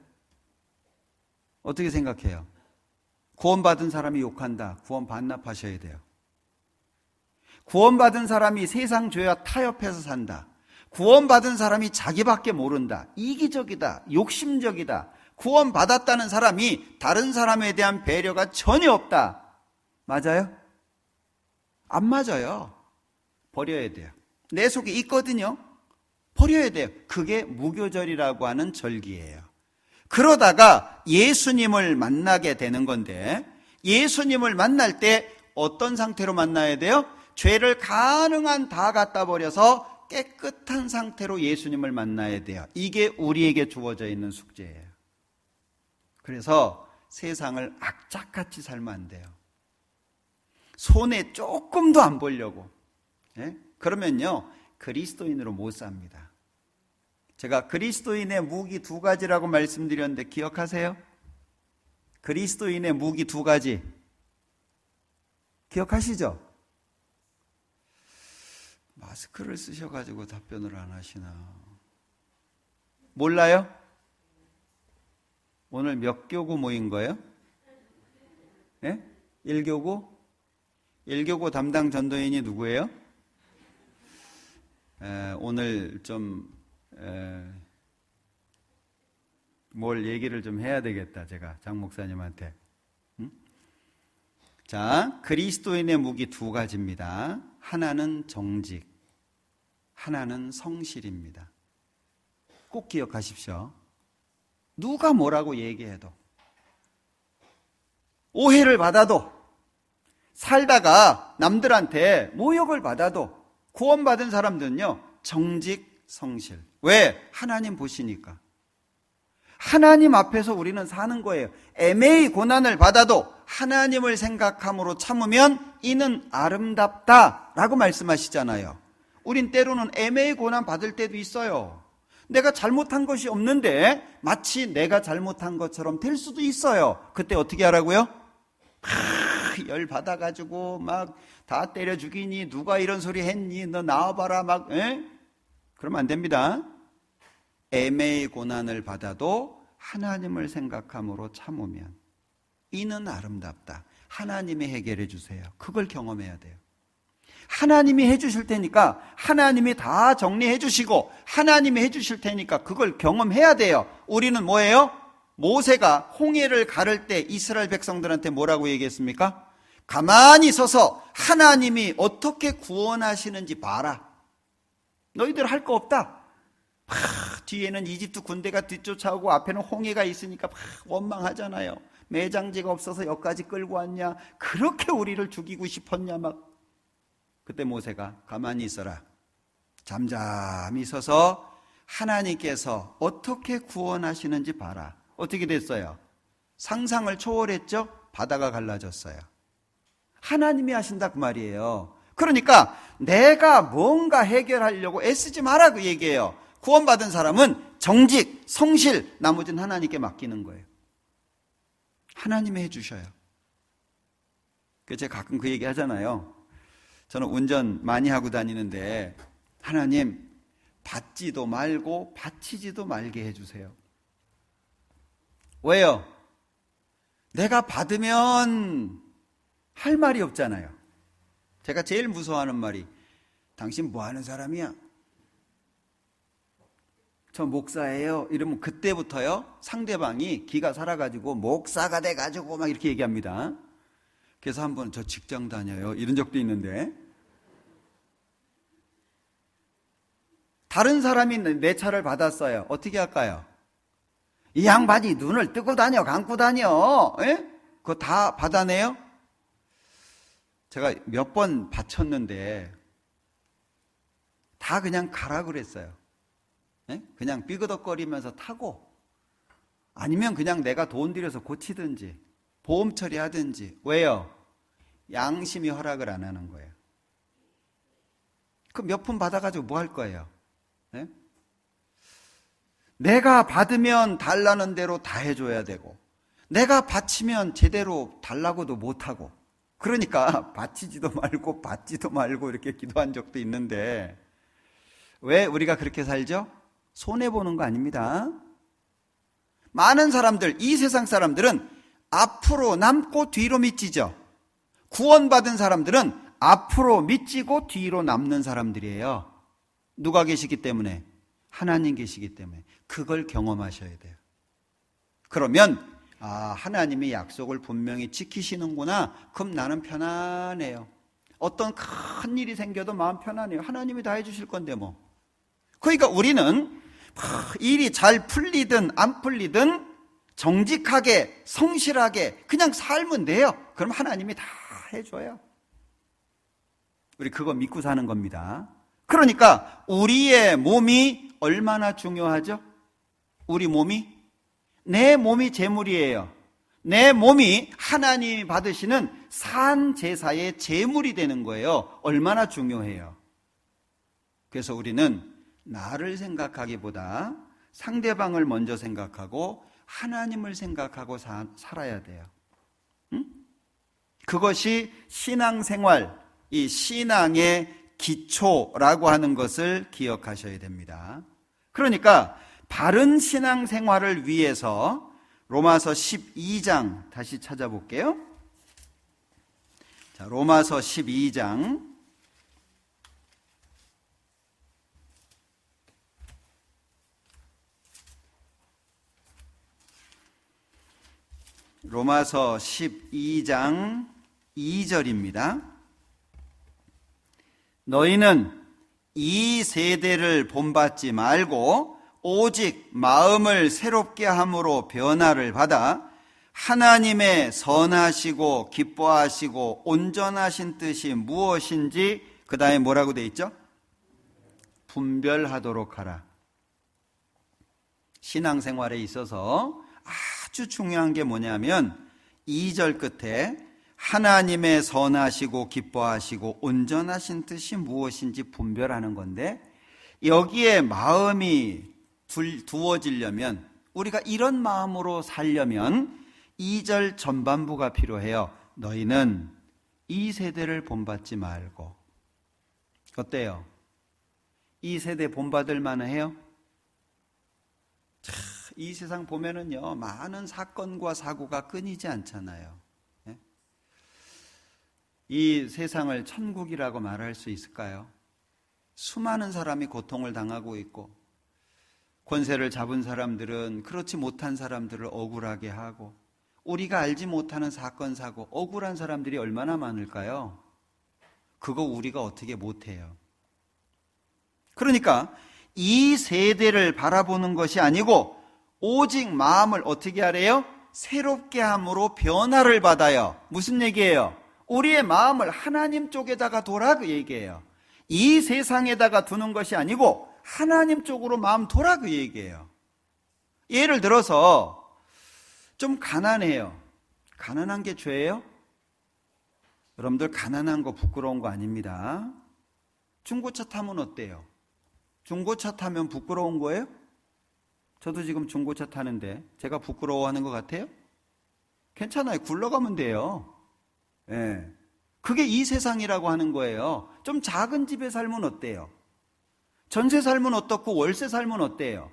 어떻게 생각해요? 구원받은 사람이 욕한다. 구원 반납하셔야 돼요. 구원받은 사람이 세상 죄와 타협해서 산다. 구원받은 사람이 자기밖에 모른다. 이기적이다. 욕심적이다. 구원받았다는 사람이 다른 사람에 대한 배려가 전혀 없다. 맞아요? 안 맞아요. 버려야 돼요. 내 속에 있거든요. 버려야 돼요. 그게 무교절이라고 하는 절기예요. 그러다가 예수님을 만나게 되는 건데, 예수님을 만날 때 어떤 상태로 만나야 돼요? 죄를 가능한 다 갖다 버려서 깨끗한 상태로 예수님을 만나야 돼요. 이게 우리에게 주어져 있는 숙제예요. 그래서 세상을 악착같이 살면 안 돼요. 손에 조금도 안 보려고. 예? 그러면요, 그리스도인으로 못 삽니다. 제가 그리스도인의 무기 두 가지라고 말씀드렸는데 기억하세요? 그리스도인의 무기 두 가지. 기억하시죠? 마스크를 쓰셔가지고 답변을 안 하시나. 몰라요? 오늘 몇 교구 모인 거예요? 예? 1교구? 1교구 담당 전도인이 누구예요? 오늘 좀 뭘 얘기를 좀 해야 되겠다. 제가 장 목사님한테. 자, 그리스도인의 무기 두 가지입니다. 하나는 정직, 하나는 성실입니다. 꼭 기억하십시오. 누가 뭐라고 얘기해도, 오해를 받아도, 살다가 남들한테 모욕을 받아도 구원받은 사람들은요, 정직, 성실. 왜? 하나님 보시니까. 하나님 앞에서 우리는 사는 거예요. 애매히 고난을 받아도 하나님을 생각함으로 참으면 이는 아름답다라고 말씀하시잖아요. 우린 때로는 애매히 고난 받을 때도 있어요. 내가 잘못한 것이 없는데 마치 내가 잘못한 것처럼 될 수도 있어요. 그때 어떻게 하라고요? 열 받아가지고 막 다 때려 죽이니 누가 이런 소리 했니? 너 나와봐라 막. 그러면 안 됩니다. 애매히 고난을 받아도 하나님을 생각함으로 참으면 이는 아름답다. 하나님이 해결해 주세요. 그걸 경험해야 돼요. 하나님이 해주실 테니까 하나님이 다 정리해 주시고 하나님이 해주실 테니까 그걸 경험해야 돼요. 우리는 뭐예요? 모세가 홍해를 가를 때 이스라엘 백성들한테 뭐라고 얘기했습니까? 가만히 서서 하나님이 어떻게 구원하시는지 봐라. 너희들 할 거 없다. 뒤에는 이집트 군대가 뒤쫓아오고 앞에는 홍해가 있으니까 원망하잖아요. 매장지가 없어서 여기까지 끌고 왔냐? 그렇게 우리를 죽이고 싶었냐? 막. 그때 모세가 가만히 있어라. 잠잠히 서서 하나님께서 어떻게 구원하시는지 봐라. 어떻게 됐어요? 상상을 초월했죠? 바다가 갈라졌어요. 하나님이 하신다 그 말이에요. 그러니까 내가 뭔가 해결하려고 애쓰지 마라 그 얘기예요. 구원받은 사람은 정직, 성실, 나머지는 하나님께 맡기는 거예요. 하나님이 해주셔요. 그래서 제가 가끔 그 얘기 하잖아요. 저는 운전 많이 하고 다니는데 하나님 받지도 말고 바치지도 말게 해주세요. 왜요? 내가 받으면 할 말이 없잖아요. 제가 제일 무서워하는 말이 당신 뭐 하는 사람이야? 저 목사예요. 이러면 그때부터요 상대방이 기가 살아가지고 목사가 돼가지고 막 이렇게 얘기합니다. 그래서 한번 저 직장 다녀요 이런 적도 있는데, 다른 사람이 내 차를 받았어요. 어떻게 할까요? 이 양반이 눈을 뜨고 다녀 감고 다녀. 에? 그거 다 받아내요? 제가 몇 번 바쳤는데 다 그냥 가라 그랬어요. 에? 그냥 삐그덕거리면서 타고, 아니면 그냥 내가 돈 들여서 고치든지 보험 처리하든지. 왜요? 양심이 허락을 안 하는 거예요. 그 몇 푼 받아가지고 뭐 할 거예요? 네? 내가 받으면 달라는 대로 다 해줘야 되고, 내가 바치면 제대로 달라고도 못하고, 그러니까 바치지도 말고 받지도 말고 이렇게 기도한 적도 있는데, 왜 우리가 그렇게 살죠? 손해보는 거 아닙니다. 많은 사람들, 이 세상 사람들은 앞으로 남고 뒤로 미치죠. 구원받은 사람들은 앞으로 미치고 뒤로 남는 사람들이에요. 누가 계시기 때문에? 하나님 계시기 때문에. 그걸 경험하셔야 돼요. 그러면 하나님이 약속을 분명히 지키시는구나. 그럼 나는 편안해요. 어떤 큰 일이 생겨도 마음 편안해요. 하나님이 다 해주실 건데 뭐. 그러니까 우리는 일이 잘 풀리든 안 풀리든 정직하게 성실하게 그냥 살면 돼요. 그럼 하나님이 다 해줘요. 우리 그거 믿고 사는 겁니다. 그러니까 우리의 몸이 얼마나 중요하죠? 우리 몸이? 내 몸이 제물이에요. 내 몸이 하나님이 받으시는 산 제사의 제물이 되는 거예요. 얼마나 중요해요. 그래서 우리는 나를 생각하기보다 상대방을 먼저 생각하고 하나님을 생각하고 살아야 돼요. 응? 그것이 신앙생활, 이 신앙의 기초라고 하는 것을 기억하셔야 됩니다. 그러니까 바른 신앙생활을 위해서 로마서 12장 다시 찾아볼게요. 자, 로마서 12장 로마서 12장 2절입니다. 너희는 이 세대를 본받지 말고 오직 마음을 새롭게 함으로 변화를 받아 하나님의 선하시고 기뻐하시고 온전하신 뜻이 무엇인지 그 다음에 뭐라고 돼 있죠? 분별하도록 하라. 신앙생활에 있어서 아주 중요한 게 뭐냐면 2절 끝에 하나님의 선하시고 기뻐하시고 온전하신 뜻이 무엇인지 분별하는 건데 여기에 마음이 두어지려면 우리가 이런 마음으로 살려면 2절 전반부가 필요해요. 너희는 이 세대를 본받지 말고. 어때요? 이 세대 본받을 만해요? 이 세상 보면은요 많은 사건과 사고가 끊이지 않잖아요. 이 세상을 천국이라고 말할 수 있을까요? 수많은 사람이 고통을 당하고 있고 권세를 잡은 사람들은 그렇지 못한 사람들을 억울하게 하고 우리가 알지 못하는 사건 사고 억울한 사람들이 얼마나 많을까요? 그거 우리가 어떻게 못해요. 그러니까 이 세대를 바라보는 것이 아니고 오직 마음을 어떻게 하래요? 새롭게 함으로 변화를 받아요. 무슨 얘기예요? 우리의 마음을 하나님 쪽에다가 둬라 그 얘기예요. 이 세상에다가 두는 것이 아니고 하나님 쪽으로 마음 둬라 그 얘기예요. 예를 들어서 좀 가난해요. 가난한 게 죄예요? 여러분들 가난한 거 부끄러운 거 아닙니다. 중고차 타면 어때요? 중고차 타면 부끄러운 거예요? 저도 지금 중고차 타는데 제가 부끄러워하는 것 같아요? 괜찮아요. 굴러가면 돼요. 예. 그게 이 세상이라고 하는 거예요. 좀 작은 집에 살면 어때요? 전세 살면 어떻고 월세 살면 어때요?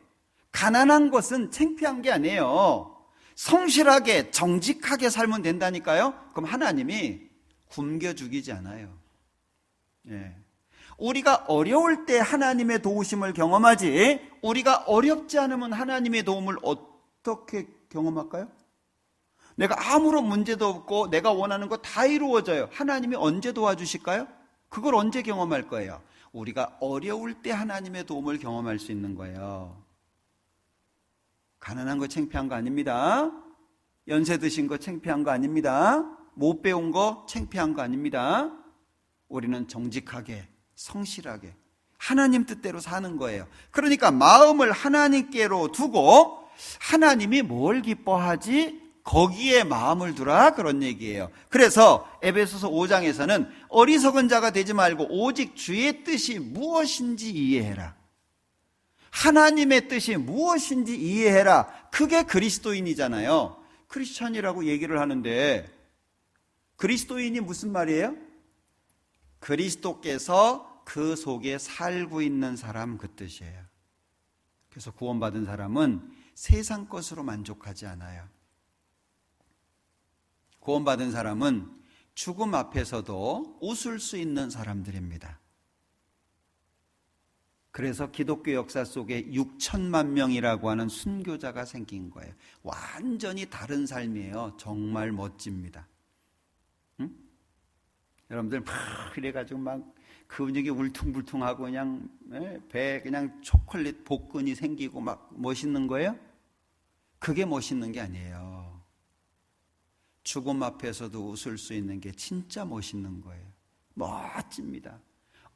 가난한 것은 창피한 게 아니에요. 성실하게 정직하게 살면 된다니까요. 그럼 하나님이 굶겨 죽이지 않아요. 예. 우리가 어려울 때 하나님의 도우심을 경험하지 우리가 어렵지 않으면 하나님의 도움을 어떻게 경험할까요? 내가 아무런 문제도 없고 내가 원하는 거 다 이루어져요. 하나님이 언제 도와주실까요? 그걸 언제 경험할 거예요? 우리가 어려울 때 하나님의 도움을 경험할 수 있는 거예요. 가난한 거 창피한 거 아닙니다. 연세 드신 거 창피한 거 아닙니다. 못 배운 거 창피한 거 아닙니다. 우리는 정직하게 성실하게 하나님 뜻대로 사는 거예요. 그러니까 마음을 하나님께로 두고 하나님이 뭘 기뻐하지? 거기에 마음을 두라 그런 얘기예요. 그래서 에베소서 5장에서는 어리석은 자가 되지 말고 오직 주의 뜻이 무엇인지 이해해라. 하나님의 뜻이 무엇인지 이해해라. 그게 그리스도인이잖아요. 크리스천이라고 얘기를 하는데 그리스도인이 무슨 말이에요? 그리스도께서 그 속에 살고 있는 사람 그 뜻이에요. 그래서 구원받은 사람은 세상 것으로 만족하지 않아요. 구원받은 사람은 죽음 앞에서도 웃을 수 있는 사람들입니다. 그래서 기독교 역사 속에 6천만 명이라고 하는 순교자가 생긴 거예요. 완전히 다른 삶이에요. 정말 멋집니다. 응? 여러분들 막 그래가지고 막 근육이 울퉁불퉁하고 그냥 배에 그냥 초콜릿 복근이 생기고 막 멋있는 거예요? 그게 멋있는 게 아니에요. 죽음 앞에서도 웃을 수 있는 게 진짜 멋있는 거예요. 멋집니다.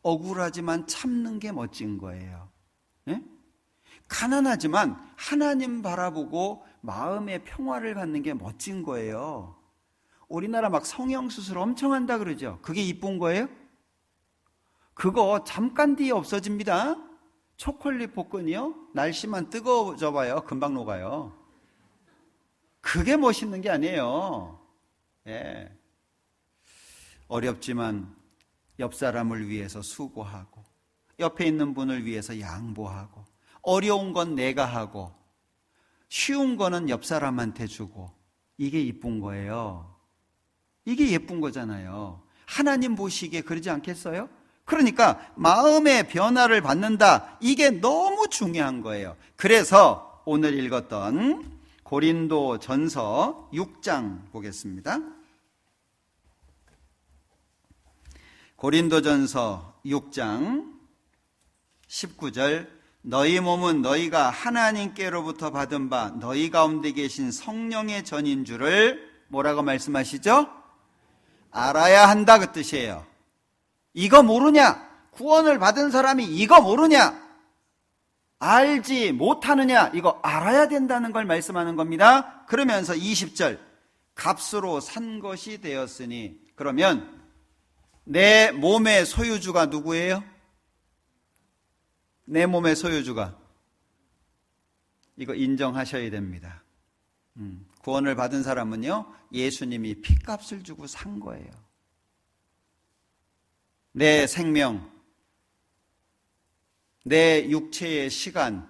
억울하지만 참는 게 멋진 거예요. 예? 가난하지만 하나님 바라보고 마음의 평화를 갖는 게 멋진 거예요. 우리나라 막 성형수술 엄청 한다 그러죠. 그게 이쁜 거예요? 그거 잠깐 뒤에 없어집니다. 초콜릿 복근이요? 날씨만 뜨거워져 봐요. 금방 녹아요. 그게 멋있는 게 아니에요. 예. 어렵지만 옆 사람을 위해서 수고하고 옆에 있는 분을 위해서 양보하고 어려운 건 내가 하고 쉬운 거는 옆 사람한테 주고 이게 이쁜 거예요. 이게 예쁜 거잖아요. 하나님 보시기에 그러지 않겠어요? 그러니까 마음의 변화를 받는다. 이게 너무 중요한 거예요. 그래서 오늘 읽었던 고린도 전서 6장 보겠습니다. 고린도전서 6장 19절 너희 몸은 너희가 하나님께로부터 받은 바 너희 가운데 계신 성령의 전인 줄을 뭐라고 말씀하시죠? 알아야 한다 그 뜻이에요. 이거 모르냐? 구원을 받은 사람이 이거 모르냐? 알지 못하느냐? 이거 알아야 된다는 걸 말씀하는 겁니다. 그러면서 20절 값으로 산 것이 되었으니 그러면 내 몸의 소유주가 누구예요? 내 몸의 소유주가 이거 인정하셔야 됩니다. 구원을 받은 사람은요 예수님이 핏값을 주고 산 거예요. 내 생명, 내 육체의 시간,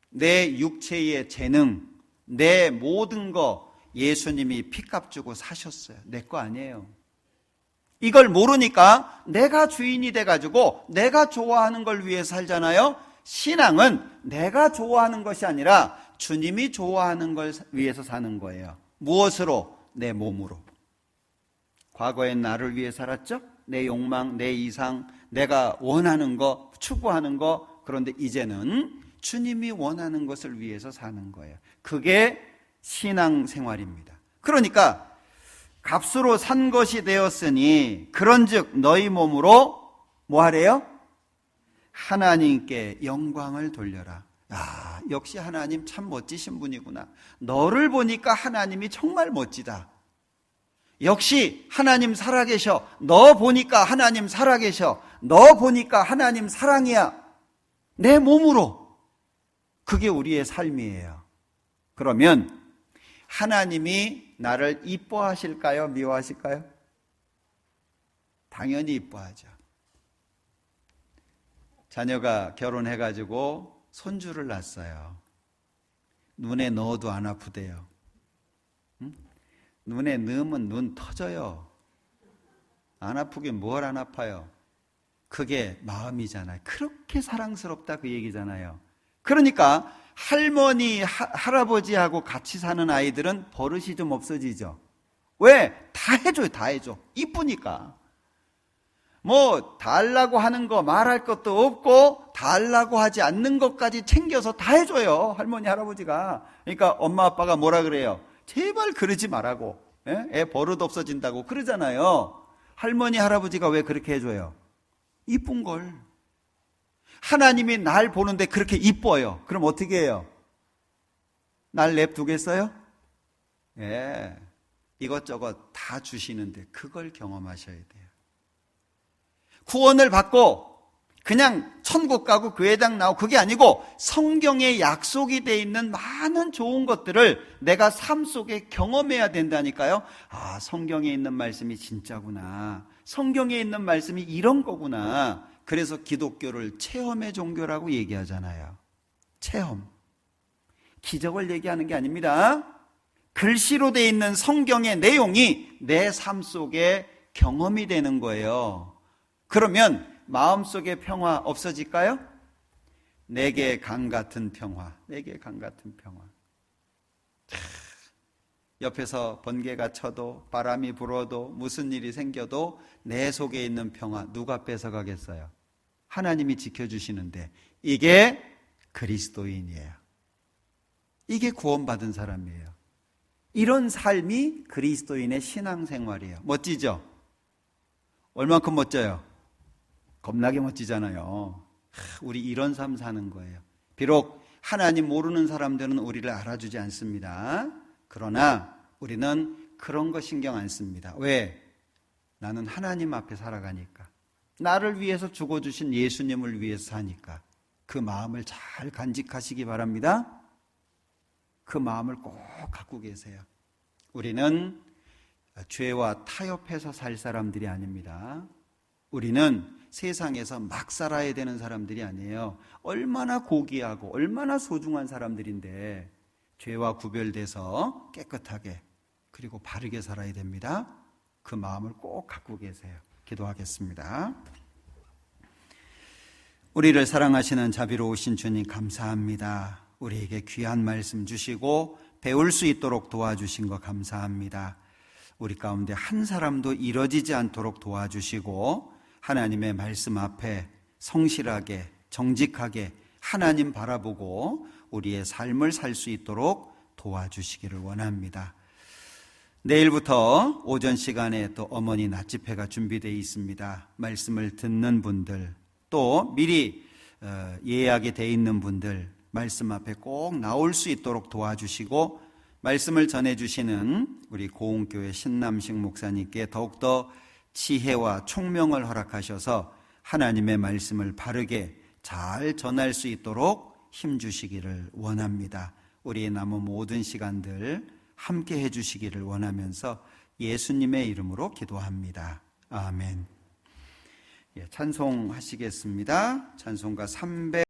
내 육체의 재능, 내 모든 거 예수님이 핏값 주고 사셨어요. 내 거 아니에요. 이걸 모르니까 내가 주인이 돼가지고 내가 좋아하는 걸 위해서 살잖아요. 신앙은 내가 좋아하는 것이 아니라 주님이 좋아하는 걸 위해서 사는 거예요. 무엇으로? 내 몸으로. 과거엔 나를 위해 살았죠? 내 욕망, 내 이상, 내가 원하는 거, 추구하는 거. 그런데 이제는 주님이 원하는 것을 위해서 사는 거예요. 그게 신앙생활입니다. 그러니까 값으로 산 것이 되었으니 그런즉 너희 몸으로 뭐 하래요? 하나님께 영광을 돌려라. 야, 역시 하나님 참 멋지신 분이구나. 너를 보니까 하나님이 정말 멋지다. 역시 하나님 살아계셔. 너 보니까 하나님 살아계셔. 너 보니까 하나님 사랑이야. 내 몸으로. 그게 우리의 삶이에요. 그러면 하나님이 나를 이뻐하실까요? 미워하실까요? 당연히 이뻐하죠. 자녀가 결혼해가지고 손주를 낳았어요. 눈에 넣어도 안 아프대요. 응? 눈에 넣으면 눈 터져요. 안 아프긴 뭘 안 아파요. 그게 마음이잖아요. 그렇게 사랑스럽다 그 얘기잖아요. 그러니까 할머니, 할아버지하고 같이 사는 아이들은 버릇이 좀 없어지죠. 왜? 다 해줘요. 다 해줘. 이쁘니까. 뭐 달라고 하는 거 말할 것도 없고 달라고 하지 않는 것까지 챙겨서 다 해줘요. 할머니, 할아버지가. 그러니까 엄마, 아빠가 뭐라 그래요? 제발 그러지 말라고. 애 버릇 없어진다고 그러잖아요. 할머니, 할아버지가 왜 그렇게 해줘요? 이쁜 걸. 하나님이 날 보는데 그렇게 이뻐요. 그럼 어떻게 해요? 날 냅두겠어요? 예. 이것저것 다 주시는데 그걸 경험하셔야 돼요. 구원을 받고 그냥 천국 가고 교회당 나오고 그게 아니고 성경에 약속이 돼 있는 많은 좋은 것들을 내가 삶 속에 경험해야 된다니까요. 아, 성경에 있는 말씀이 진짜구나. 성경에 있는 말씀이 이런 거구나. 그래서 기독교를 체험의 종교라고 얘기하잖아요. 체험. 기적을 얘기하는 게 아닙니다. 글씨로 돼 있는 성경의 내용이 내 삶 속에 경험이 되는 거예요. 그러면 마음속의 평화 없어질까요? 내게 강 같은 평화, 내게 강 같은 평화. 옆에서 번개가 쳐도 바람이 불어도 무슨 일이 생겨도 내 속에 있는 평화 누가 뺏어가겠어요? 하나님이 지켜주시는데 이게 그리스도인이에요. 이게 구원받은 사람이에요. 이런 삶이 그리스도인의 신앙생활이에요. 멋지죠? 얼만큼 멋져요? 겁나게 멋지잖아요. 우리 이런 삶 사는 거예요. 비록 하나님 모르는 사람들은 우리를 알아주지 않습니다. 그러나 우리는 그런 거 신경 안 씁니다. 왜? 나는 하나님 앞에 살아가니까. 나를 위해서 죽어주신 예수님을 위해서 사니까. 그 마음을 잘 간직하시기 바랍니다. 그 마음을 꼭 갖고 계세요. 우리는 죄와 타협해서 살 사람들이 아닙니다. 우리는 세상에서 막 살아야 되는 사람들이 아니에요. 얼마나 고귀하고 얼마나 소중한 사람들인데 죄와 구별돼서 깨끗하게 그리고 바르게 살아야 됩니다. 그 마음을 꼭 갖고 계세요. 기도하겠습니다. 우리를 사랑하시는 자비로우신 주님 감사합니다. 우리에게 귀한 말씀 주시고 배울 수 있도록 도와주신 거 감사합니다. 우리 가운데 한 사람도 이뤄지지 않도록 도와주시고 하나님의 말씀 앞에 성실하게 정직하게 하나님 바라보고 우리의 삶을 살 수 있도록 도와주시기를 원합니다. 내일부터 오전 시간에 또 어머니 낮집회가 준비되어 있습니다. 말씀을 듣는 분들 또 미리 예약이 되어 있는 분들 말씀 앞에 꼭 나올 수 있도록 도와주시고 말씀을 전해주시는 우리 고흥교회 신남식 목사님께 더욱더 지혜와 총명을 허락하셔서 하나님의 말씀을 바르게 잘 전할 수 있도록 힘주시기를 원합니다. 우리의 남은 모든 시간들 함께 해주시기를 원하면서 예수님의 이름으로 기도합니다. 아멘. 찬송하시겠습니다. 찬송가 300